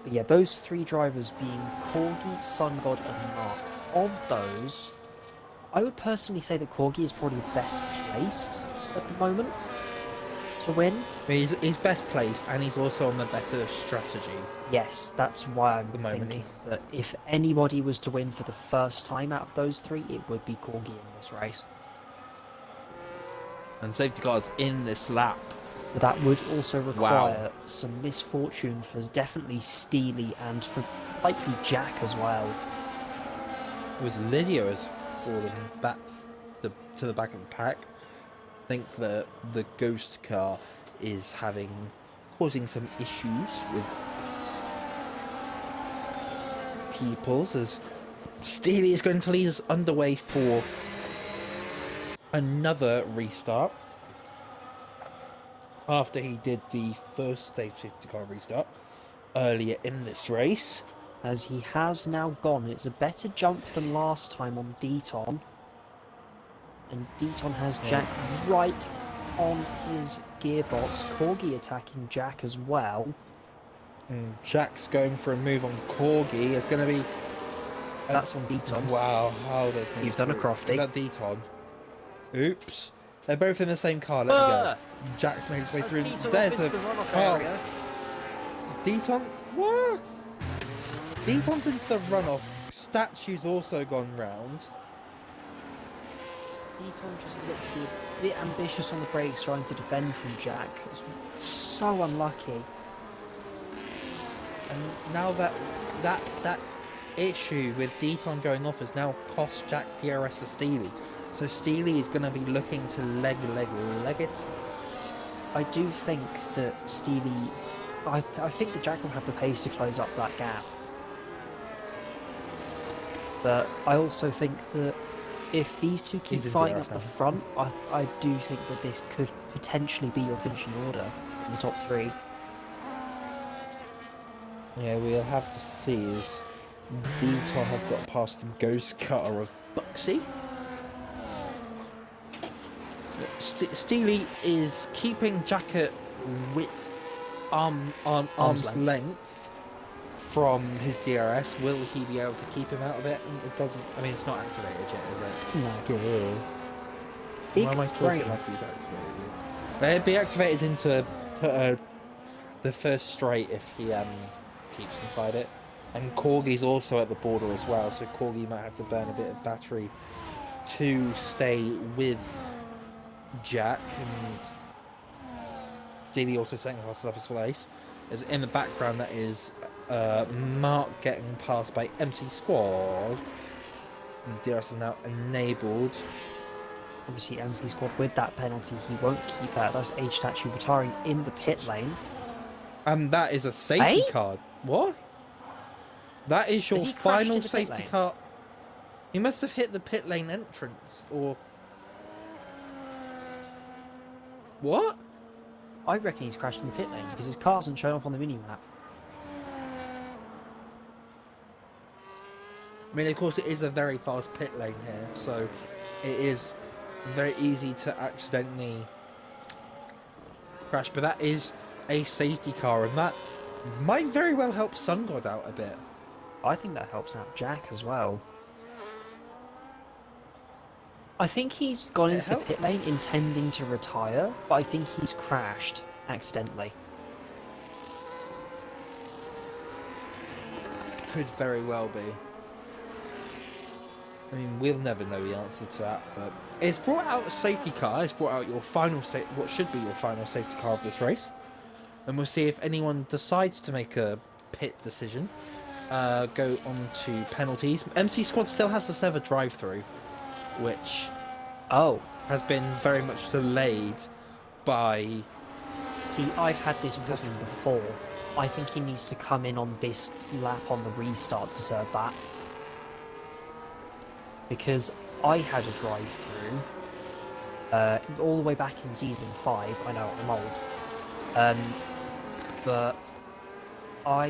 But yeah, those 3 drivers being Corgi, Sun God, and Mark. Of those, I would personally say that Corgi is probably best placed at the moment to win. He's best placed, and he's also on the better strategy. Yes, that's why I'm thinking that if anybody was to win for the first time out of those 3, it would be Corgi in this race. And safety cars in this lap. But that would also require some misfortune for definitely Steely and for likely Jack as well. It was Lydia has fallen back to the back of the pack. I think that the ghost car is causing some issues with peoples, as Steely is going to lead us underway for another restart after he did the first safety car restart earlier in this race. As he has now gone, it's a better jump than last time on Deton. And Deton has Jack right on his gearbox. Corgi attacking Jack as well. And Jack's going for a move on Corgi. It's going to be... That's on Deton. Wow, how did you've done a crofty. Is that Deton? Oops. They're both in the same car. Let me go. Jack's made his way through. There's a car. Deton? What? Deton's into the runoff. Statue's also gone round. Deton just looks to be a bit ambitious on the brakes, trying to defend from Jack. It's so unlucky. And now that issue with Deton going off has now cost Jack DRS to Steely. So Steely is going to be looking to leg it. I do think that Steely... I think that Jack will have the pace to close up that gap. But I also think that if these two keep fighting up the front, I do think that this could potentially be your finishing order in the top three. Yeah, we'll have to see as Deton has got past the ghost cutter of Buxy. Steely is keeping Jack at width, arm's length from his DRS. Will he be able to keep him out of it? It doesn't. I mean, it's not activated yet, is it? No. Why am I talking like he's activated? They'd be activated into the first straight if he keeps inside it. And Corgi's also at the border as well, so Corgi might have to burn a bit of battery to stay with Jack. And Steely also setting herself his place. As in the background, that is Mark getting passed by MC Squad. And DRS is now enabled. Obviously, MC Squad with that penalty, he won't keep that. That's Age Statue retiring in the pit lane. And that is a safety card. What? That is your final safety car. He must have hit the pit lane entrance, or... What? I reckon he's crashed in the pit lane, because his car hasn't shown up on the mini-map. I mean, of course, it is a very fast pit lane here, so it is very easy to accidentally crash, but that is a safety car, and that might very well help Sun God out a bit. I think that helps out Jack as well. I think he's gone into the pit lane intending to retire, but I think he's crashed accidentally. Could very well be. I mean, we'll never know the answer to that, but it's brought out a safety car. It's brought out your final what should be your final safety car of this race, and we'll see if anyone decides to make a pit decision. Go on to penalties. MC Squad still has the server drive-through, which has been very much delayed by... See, I've had this problem before. I think he needs to come in on this lap on the restart to serve that. Because I had a drive-through all the way back in Season 5. I know, I'm old. But I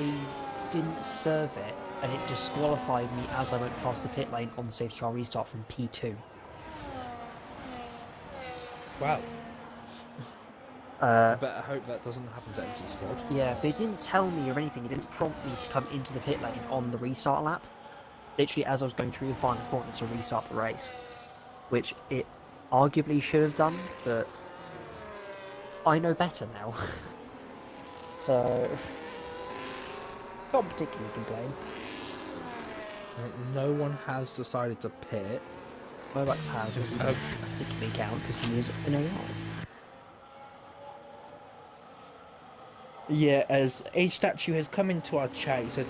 didn't serve it, and it disqualified me as I went past the pit lane on the safety car restart from P2. Wow. I better hope that doesn't happen to MC Squad. Yeah, they didn't tell me or anything. It didn't prompt me to come into the pit lane on the restart lap. Literally as I was going through the final corner to restart the race. Which it arguably should have done, but I know better now. So... not particularly complain. No one has decided to pit. Mobax has, which I think it may count because he is an AI. Yeah, as Age Statue has come into our chat, he said,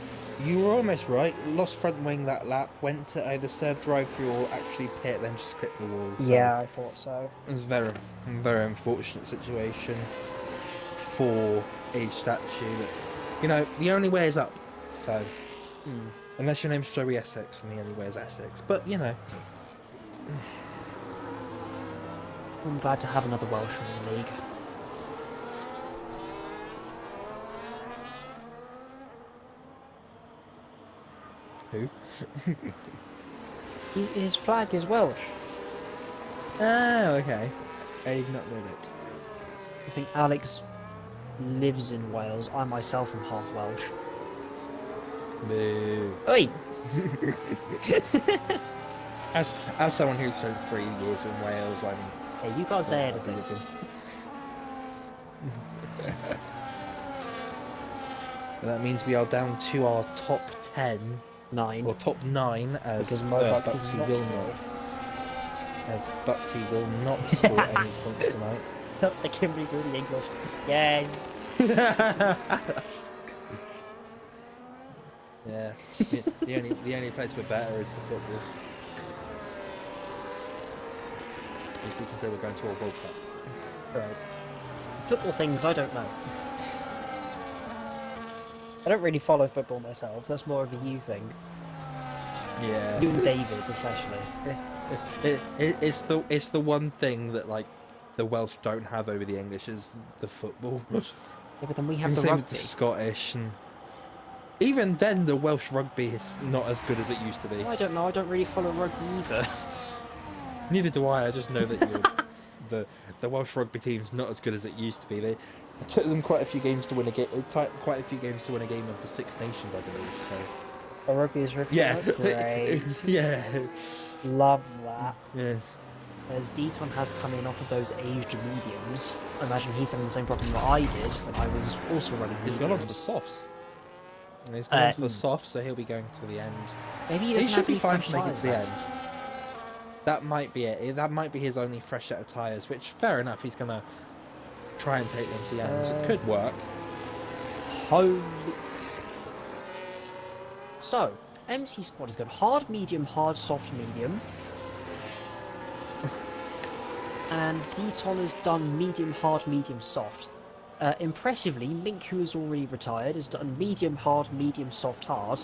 "You were almost right. Lost front wing that lap. Went to either serve drive-through or actually pit, then just clip the wall." So yeah, I thought so. It was a very, very unfortunate situation for Age Statue. But, you know, the only way is up. So, unless your name's Joey Essex, and the only way is Essex. But, you know. I'm glad to have another Welshman in the league. Who? His flag is Welsh. Oh, okay. I did not know that. I think Alex lives in Wales. I myself am half Welsh. Boo. Oi! As someone who spent 3 years in Wales, I'm. Hey, you can't say happy anything. with him. And that means we are down to our top 10 9. or top 9 as Because Mo Bucks is Buxy not will here. not. As Buxy will not score any points tonight. I can read the English. Yes. Yeah, the only place we're better is the football. If we can say we're going to a World Cup. Right. Football things I don't know. I don't really follow football myself. That's more of a you thing. Yeah. You and David, especially. It's the one thing that like the Welsh don't have over the English is the football. Yeah, but then we have the Same with rugby. the Scottish, and even then the Welsh rugby is not as good as it used to be. I don't know. I don't really follow rugby either. Neither do I. I just know that the Welsh rugby team's not as good as it used to be. It took them quite a few games to win a game. Quite a few games to win a game of the Six Nations, I believe. So. Oh, rugby is really Yeah. great. Yeah. Love that. Yes. As D1 has come in off of those aged mediums, I imagine he's having the same problem that I did when I was also running He's gone on to the mediums. softs. And he's gone on to the softs, so he'll be going to the end. Maybe he He doesn't should have be any fine fresh to make it tyres to the left. end. That might be it. That might be his only fresh set of tyres, which, fair enough, he's going to try and take them to the end. It could work. Holy... So, MC Squad has got hard, medium, hard, soft, medium. And D-Ton has done medium, hard, medium, soft. Impressively, Link, who is already retired, has done medium, hard, medium, soft, hard.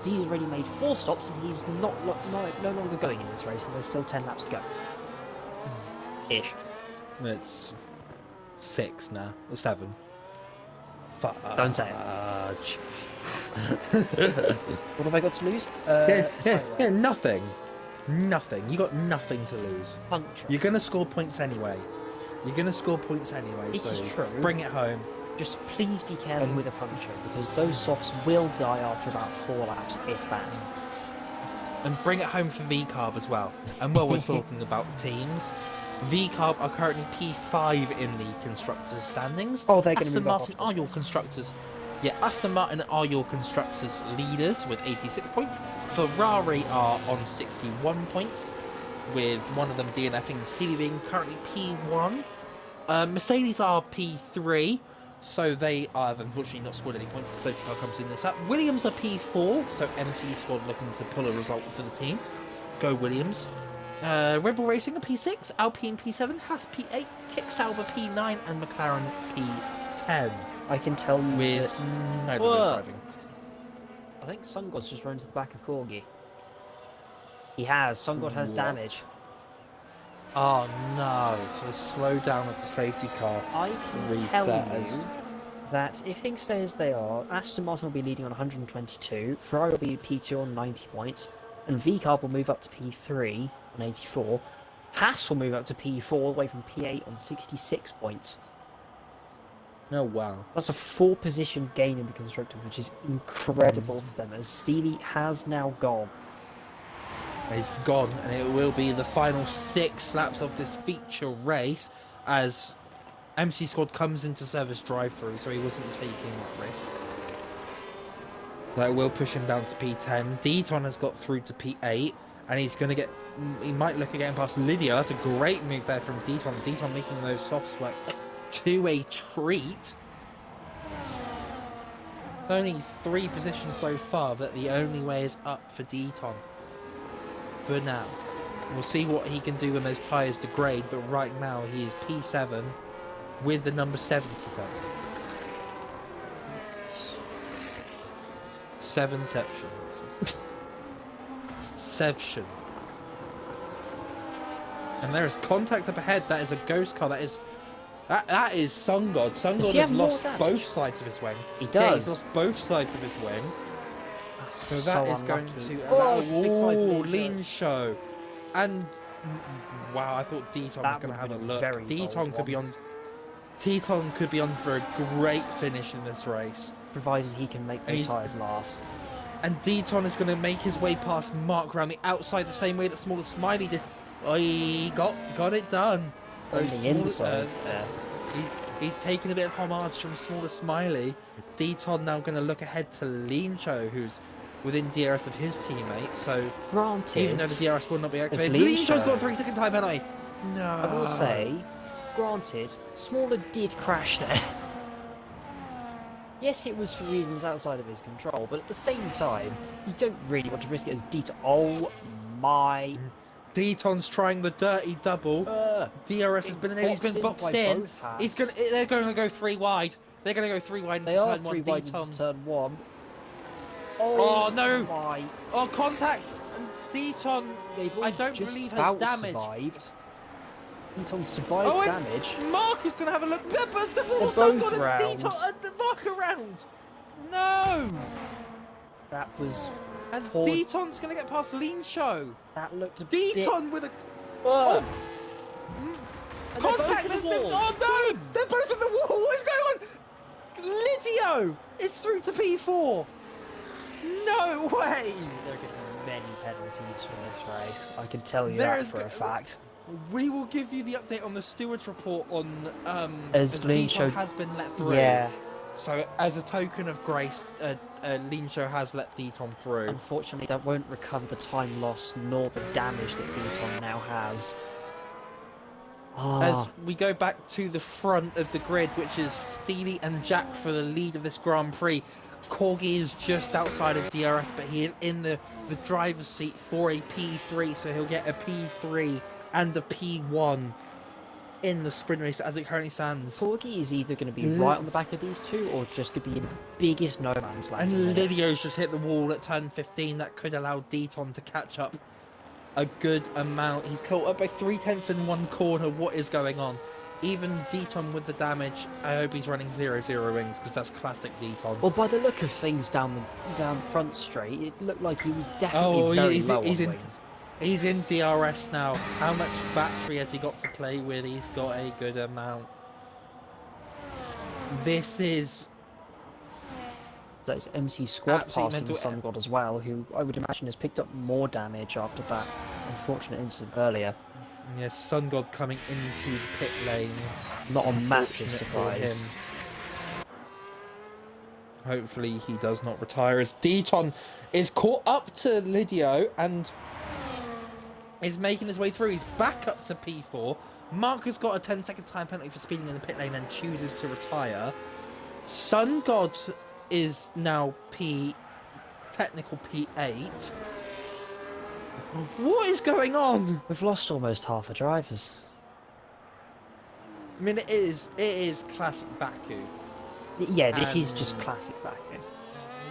So he's already made 4 stops and he's no longer going in this race, and there's still 10 laps to go. Ish. It's 6 now. Or 7. Don't say it. What have I got to lose? Yeah, nothing. Nothing. You got nothing to lose. Puncture. You're going to score points anyway. This so is true. Bring it home. Just please be careful with a puncture, because those softs will die after about 4 laps, if that. And bring it home for VCarb as well. And while we're talking about teams, VCarb are currently P5 in the constructors' standings. Oh, they're going to Aston move up Martin after are this your race. constructors. Yeah, Aston Martin are your constructors' leaders with 86 points. Ferrari are on 61 points, with one of them DNFing and Stevie being currently P1. Mercedes are P3, so they have unfortunately not scored any points. Safety car comes in this up. Williams are P4, so MC Squad looking to pull a result for the team. Go Williams. Red Bull Racing are P6, Alpine P7, Haas P8, Kicksauber P9, and McLaren P10. I can tell you With that... neither of those driving. I think Sungod's just run to the back of Corgi. He has. Sungod has What? damage. Oh no, so slow down at the safety car. I can Reset tell as- you that if things stay as they are, Aston Martin will be leading on 122, Ferrari will be P2 on 90 points, and VCarb will move up to P3 on 84. Haas will move up to P4 all the way from P8 on 66 points. Oh wow. That's a 4-position gain in the constructor, which is incredible for them, as Stevie has now gone. He's gone, and it will be the final 6 laps of this feature race as MC Squad comes into service drive-through, so he wasn't taking that risk. That will push him down to P10. D-Ton has got through to P8, and he's going to get... He might look at getting past Lydia. That's a great move there from D-Ton. D-Ton making those softs work to a treat. Only 3 positions so far, but the only way is up for D-Ton. For now. We'll see what he can do when those tyres degrade, but right now he is P7 with the number 77. 7-ception. Sevtion. And there is contact up ahead. That is a ghost car. That is Sungod. Sungod he has have more lost damage? both sides of his wing. He Yeah, does. he's lost both sides of his wing. So that is going unlucky. to... Oh, it's a big side Ooh, lean lean show. And... Wow, I thought D-Ton was That going to have a would've been look. very D-Ton bold could be one. on... T-Ton could be on for a great finish in this race. Provided he can make And those he's- tyres last. And Deton is going to make his way past Mark around the outside the same way that Smaller Smiley did. Oh, he got it done. On the inside. He's taking a bit of homage from Smaller Smiley. Deton now going to look ahead to Lincho, who's within DRS of his teammate. So granted, even though the DRS will not be activated, Lincho's Lincho's got a 3-second time penalty. No. I will say, granted, Smaller did crash there. Yes, it was for reasons outside of his control, but at the same time, you don't really want to risk it as Deton. Oh my! Deton's trying the dirty double. DRS has been in. He's been boxed in. They're going to go 3 wide. They're going to go 3 wide. They are 3 wide into turn 1. Oh no! My. Oh, contact! Deton, I don't believe has damage. Survived. Deton survived damage. Mark is going to have a look. Peppers, the ball both rounds. Mark around. No! That was. And Deton's going to get past Lean Show. That looked a Deton bit... with a... Contact! Oh no! They're both in the wall! What is going on? Lydio is through to P4. No way! They're getting many penalties for this race. I can tell you that for a fact. We will give you the update on the stewards report on as Deton has been let through. Yeah. So as a token of grace, Lincho has let Deton through. Unfortunately, that won't recover the time lost nor the damage that Deton now has. As we go back to the front of the grid, which is Steely and Jack for the lead of this Grand Prix. Corgi is just outside of DRS, but he is in the driver's seat for a P3, so he'll get a P3 and a P1 in the sprint race as it currently stands. Corgi is either going to be right on the back of these two or just going to be in the biggest no man's land. And Lidio's just hit the wall at turn 15. That could allow Deton to catch up a good amount. He's caught up by 3/10 in one corner. What is going on? Even Deton with the damage, I hope he's running 0-0 wings because that's classic Deton. Well, by the look of things down front straight, it looked like he was definitely very low on wings. He's in DRS now. How much battery has he got to play with? He's got a good amount. This is... So it's MC Squad passing Sun God as well, who I would imagine has picked up more damage after that unfortunate incident earlier. Yes, Sun God coming into the pit lane. Not a massive surprise. For him. Hopefully he does not retire as Deton is caught up to Lydio and is making his way through. He's back up to P4. Mark has got a 10-second time penalty for speeding in the pit lane and chooses to retire. Sun God is now technical P8. What is going on? We've lost almost half the drivers. I mean, it is classic Baku. Yeah, this is just classic Baku.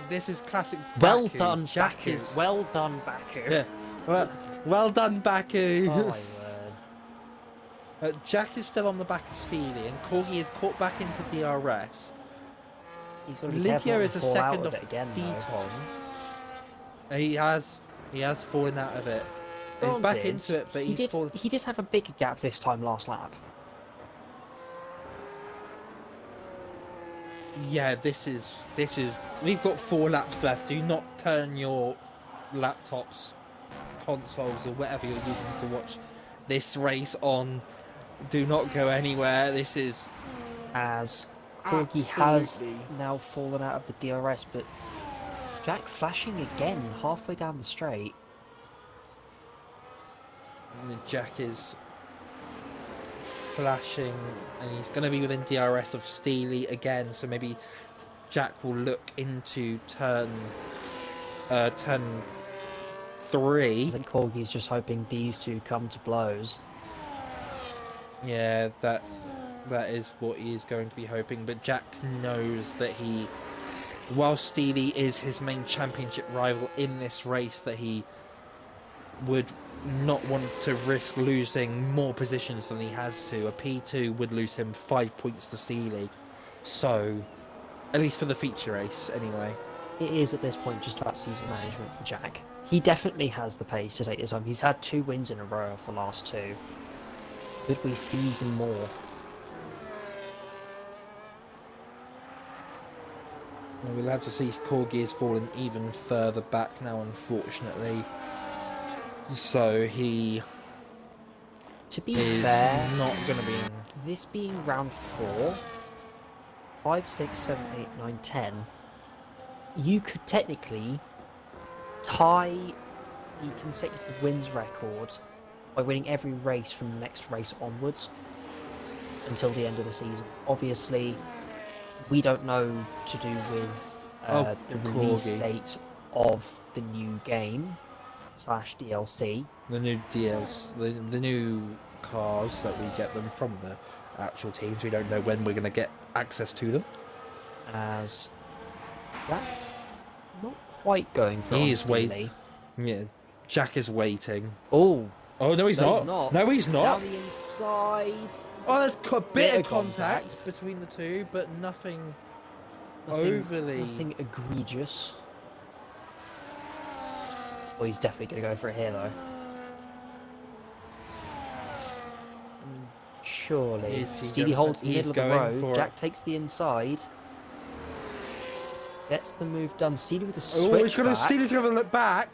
This is classic Baku. Well done, Baku. Well done, Baku. Yeah. Well done, Baku. Oh my word. Jack is still on the back of Steely, and Corgi is caught back into DRS. He's got to be careful not to fall out of it again, though. He has fallen out of it. He's back into it, but he did have a bigger gap this time last lap. Yeah, this is. We've got 4 laps left. Do not turn your laptops, consoles, or whatever you're using to watch this race on. Do not go anywhere. This is. As Corgi has now fallen out of the DRS, but Jack flashing again halfway down the straight. And Jack is flashing, and he's going to be within DRS of Steely again, so maybe Jack will look into turn 3. I think Corgi's just hoping these two come to blows. Yeah, that is what he is going to be hoping, but Jack knows that while Steely is his main championship rival in this race, that he would not want to risk losing more positions than he has to. A P2 would lose him 5 points to Steely, so at least for the feature race anyway. It is at this point just about season management for Jack. He definitely has the pace to take this home. He's had 2 wins in a row of the last 2. Could we see even more? We'll have to see Corgi has fallen even further back now, unfortunately. So he To be is fair, not going to be in. this being round 4, 5, 6, 7, 8, 9, 10, you could technically tie the consecutive wins record by winning every race from the next race onwards until the end of the season. Obviously, we don't know to do with the release Corgi. date of the new game / DLC. The new DLC, the new cars that we get them from the actual teams. We don't know when we're going to get access to them. As Jack, not quite going for He on is Steely. Yeah, Jack is waiting. Oh, No, he's not. No, he's not. Down the inside. Oh, there's a bit of contact between the two, but nothing overly. Nothing egregious. Well, he's definitely going to go for it here, though. Surely. Steely holds the middle of the road. Jack takes the inside. Gets the move done. Steely with a switch back. Steely's going to look back.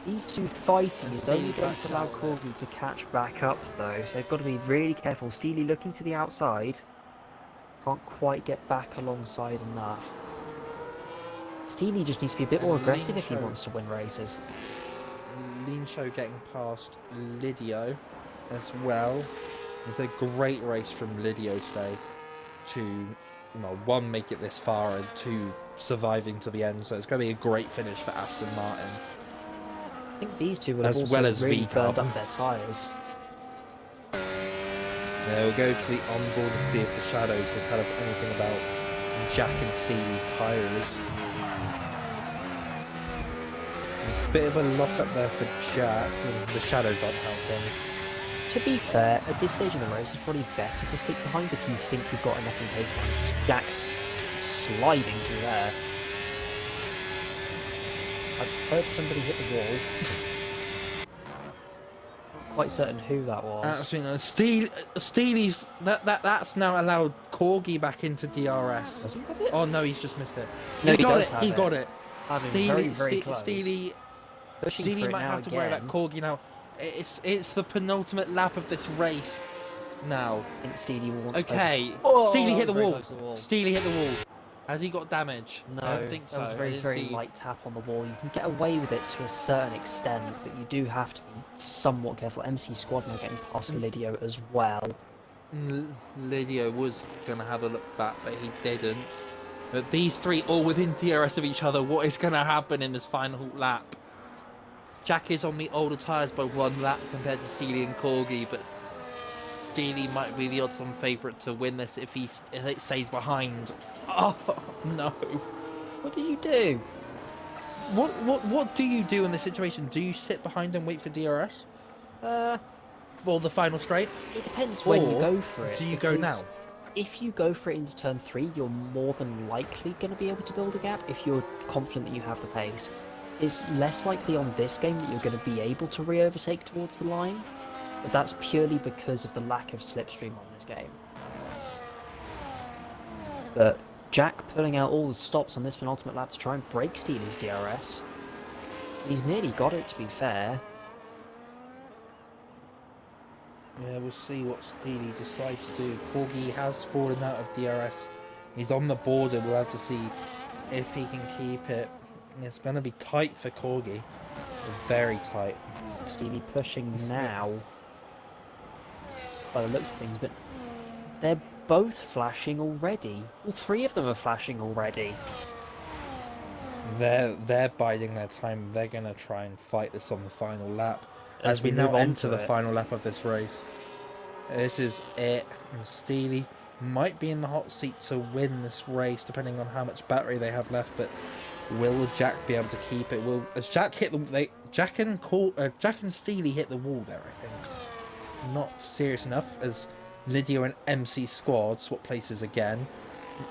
These two fighting is only going to allow Corgi to catch back up, though. So they've got to be really careful. Steely looking to the outside. Can't quite get back alongside enough. Steely just needs to be a bit more aggressive if he wants to win races. Lean Show getting past Lidio as well. It's a great race from Lidio today to, well, 1, make it this far, and 2, surviving to the end. So it's going to be a great finish for Aston Martin. I think these two will have also really burned up their tyres. Yeah, we'll go to the onboard and see if the shadows will tell us anything about Jack and Steely's tyres. A bit of a lock up there for Jack. The shadows aren't helping. To be fair, at this stage of the race, it's probably better to stick behind if you think you've got enough in pace behind. Jack sliding through there. I've heard somebody hit the wall. Not quite certain who that was. Absolutely. Steely's that's now allowed Corgi back into DRS. Does he have it? Oh no, he's just missed it. No, he got it. Steely, very close. Steely might have to worry about Corgi now. It's the penultimate lap of this race now. I think Steely will want Okay. Oh, Steely hit the wall. Steely hit the wall. Has he got damage? No, I don't think so. That was a very light tap on the wall. You can get away with it to a certain extent, but you do have to be somewhat careful. MC Squad now getting past Lidio as well. Lidio was going to have a look back, but he didn't. But these three all within DRS of each other. What is going to happen in this final lap? Jack is on the older tyres by 1 lap compared to Steely and Corgi, but Steely might be the odds-on favourite to win this if it stays behind. Oh no! What do you do? What do you do in this situation? Do you sit behind and wait for DRS? For the final straight? It depends when you go for it. Do you go now? If you go for it into turn 3, you're more than likely going to be able to build a gap if you're confident that you have the pace. It's less likely on this game that you're going to be able to re-overtake towards the line, but that's purely because of the lack of slipstream on this game. But Jack pulling out all the stops on this penultimate lap to try and break Steely's DRS. He's nearly got it, to be fair. Yeah, we'll see what Steely decides to do. Corgi has fallen out of DRS. He's on the border. We'll have to see if he can keep it. It's going to be tight for Corgi. Very tight. Steely pushing now, by the looks of things, but they're both flashing already. All 3 of them are flashing already. They're biding their time. They're going to try and fight this on the final lap. As we now enter the final lap of this race. This is it. And Steely might be in the hot seat to win this race, depending on how much battery they have left. But will Jack be able to keep it? As Jack hit Jack and Steely hit the wall there, I think. Not serious enough, as Lidio and MC Squad swap places again.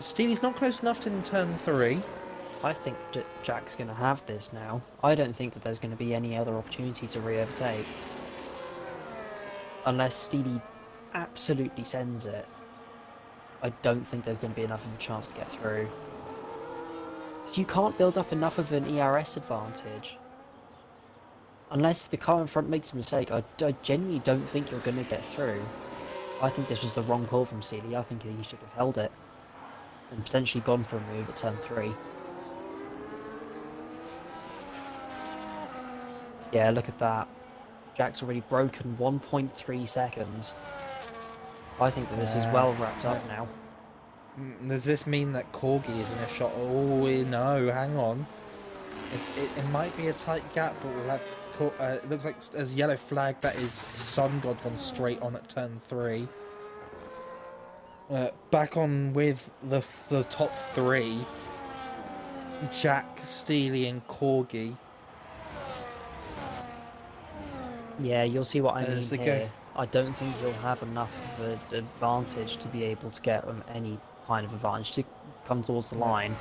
Steely's not close enough to turn 3. I think that Jack's going to have this now. I don't think that there's going to be any other opportunity to re-overtake. Unless Steely absolutely sends it. I don't think there's going to be enough of a chance to get through. Because you can't build up enough of an ERS advantage. Unless the car in front makes a mistake, I genuinely don't think you're going to get through. I think this was the wrong call from Seeley. I think he should have held it. And potentially gone for a move at turn 3. Yeah, look at that. Jack's already broken 1.3 seconds. I think that this is well wrapped up now. Does this mean that Corgi is in a shot? Oh, no, hang on. It might be a tight gap, but we'll have... it looks like as yellow flag, that is Sun God gone straight on at turn 3. Back on with the top 3. Jack, Steely and Corgi. Yeah, you'll see what I mean the here. I don't think you'll have enough of an advantage to be able to get any kind of advantage to come towards the line.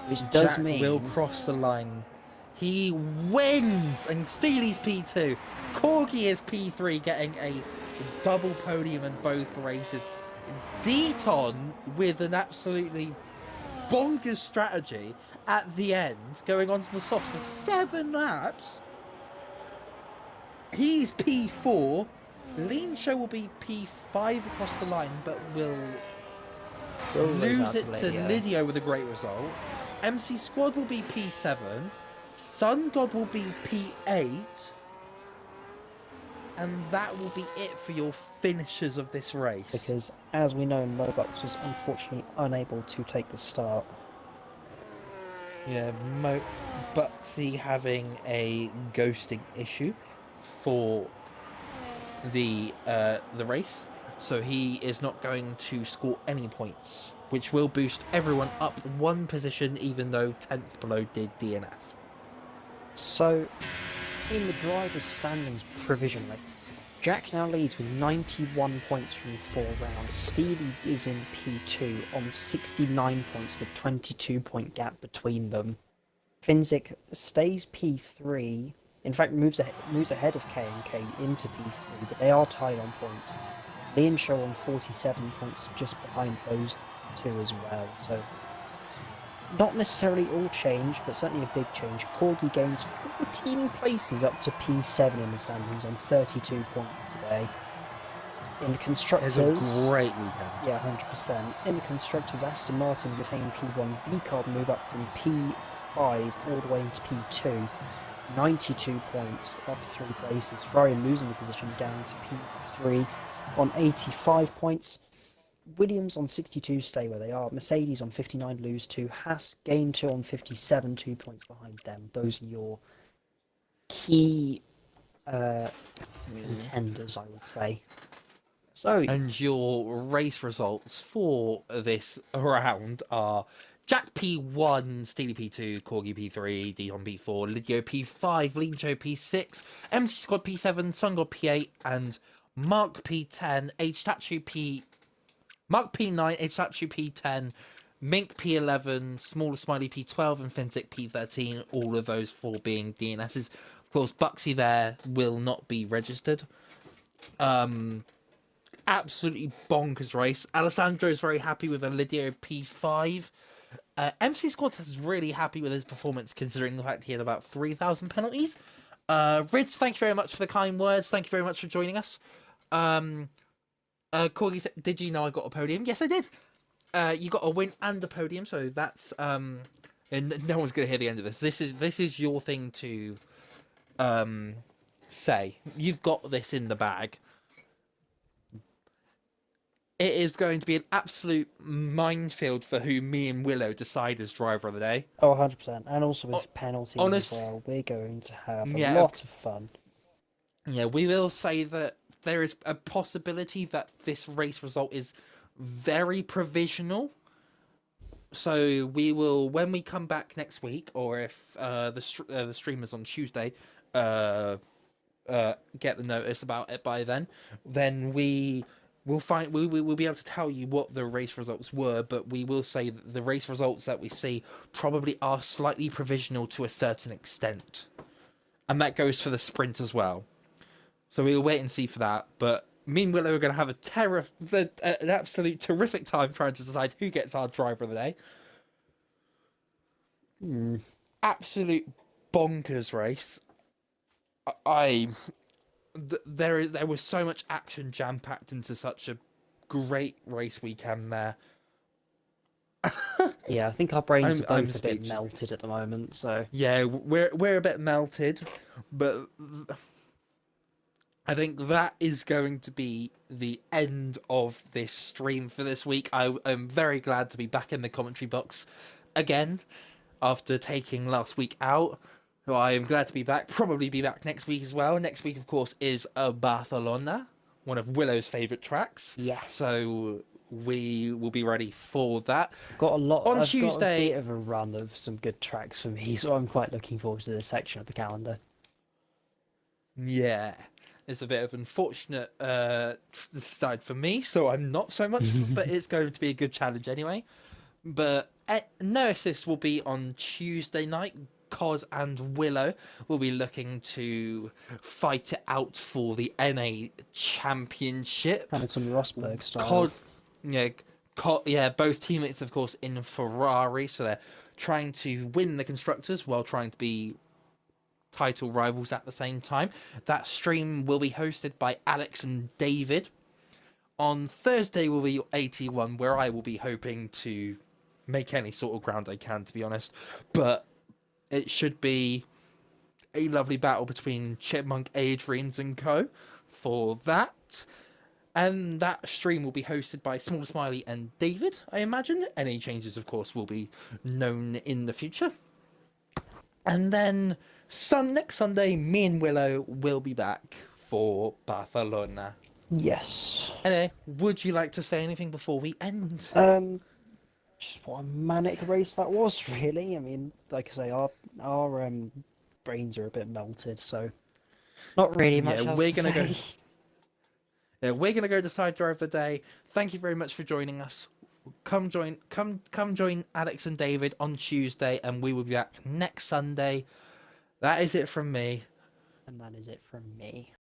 Which does Jack mean... will cross the line. He wins! And Steely's P2. Corgi is P3, getting a double podium in both races. Deaton with an absolutely bonkers strategy at the end, going onto the softs for 7 laps. He's P4. Lean Show will be P5 across the line, but will lose it to Lydio with a great result. MC Squad will be P7. Sun God will be P8. And that will be it for your finishers of this race. Because, as we know, Mobux was unfortunately unable to take the start. Yeah, Buxy having a ghosting issue for the race, so he is not going to score any points, which will boost everyone up 1 position, even though 10th below did DNF. So, in the drivers' standings provisionally, Jack now leads with 91 points from 4 rounds. Steely is in P2 on 69 points with 22-point gap between them. Finzik stays P3, in fact moves ahead of K&K into P3, but they are tied on points. Leon Show on 47 points just behind those 2 as well, so not necessarily all change, but certainly a big change. Corgi gains 14 places up to P7 in the standings on 32 points today. In the constructors... It's a great weekend. Yeah, 100%. In the constructors, Aston Martin retain P1. VCARB move up from P5 all the way into P2. 92 points, up 3 places. Ferrari losing the position down to P3 on 85 points. Williams on 62 stay where they are. Mercedes on 59 lose 2. Haas gain 2 on 57, 2 points behind them. Those are your key contenders, I would say. So, and your race results for this round are Jack P1, Steely P2, Corgi P3, Dion P4, Lydio P5, Lean Show P6, MC Squad P7, Sun God P8, and Mark P10, Mark P9, H-Statue P10, Mink P11, Smaller Smiley P12, and Finzik P13, all of those 4 being DNSs. Of course, Buxy there will not be registered. Absolutely bonkers race. Alessandro is very happy with a Lydio P5. MC Squad is really happy with his performance, considering the fact he had about 3,000 penalties. Rids, thank you very much for the kind words. Thank you very much for joining us. Corgi said, did you know I got a podium? Yes, I did. You got a win and a podium, so that's and no one's gonna hear the end of this. This is your thing to say. You've got this in the bag. It is going to be an absolute minefield for who me and Willow decide as driver of the day. Oh, 100%. And also with penalties as well. We're going to have a lot of fun. Yeah, we will say that there is a possibility that this race result is very provisional. So we will, when we come back next week, or if the streamers on Tuesday get the notice about it by then we'll be able to tell you what the race results were, but we will say that the race results that we see probably are slightly provisional to a certain extent. And that goes for the sprint as well. So we'll wait and see for that. But me and Willow are going to have an absolute terrific time trying to decide who gets our driver of the day. Absolute bonkers race. There was so much action jam packed into such a great race weekend there. Yeah, I think our brains are I'm both a bit speechless. melted at the moment, so... Yeah, we're a bit melted, but I think that is going to be the end of this stream for this week. I am very glad to be back in the commentary box again after taking last week out. So I am glad to be back. Probably be back next week as well. Next week, of course, is Barcelona, one of Willow's favourite tracks. Yeah. So we will be ready for that. I've got a bit of a run of some good tracks for me, so I'm quite looking forward to this section of the calendar. Yeah, it's a bit of unfortunate side for me, so I'm not so much, but it's going to be a good challenge anyway. But no assist will be on Tuesday night. Cos and Willow will be looking to fight it out for the NA Championship. Hamilton Rosberg style. Both teammates, of course, in Ferrari, so they're trying to win the constructors while trying to be title rivals at the same time. That stream will be hosted by Alex and David. On Thursday will be 81, where I will be hoping to make any sort of ground I can, to be honest. But it should be a lovely battle between Chipmunk, Adrians and co. for that. And that stream will be hosted by Small Smiley and David, I imagine. Any changes, of course, will be known in the future. And then next Sunday, me and Willow will be back for Barcelona. Yes. Anyway, would you like to say anything before we end? Just what a manic race that was, really. I mean, like I say, our brains are a bit melted, so not really much else to say. We're gonna go decide driver of the day. Thank you very much for joining us. Come join Alex and David on Tuesday, and we will be back next Sunday. That is it from me. And that is it from me.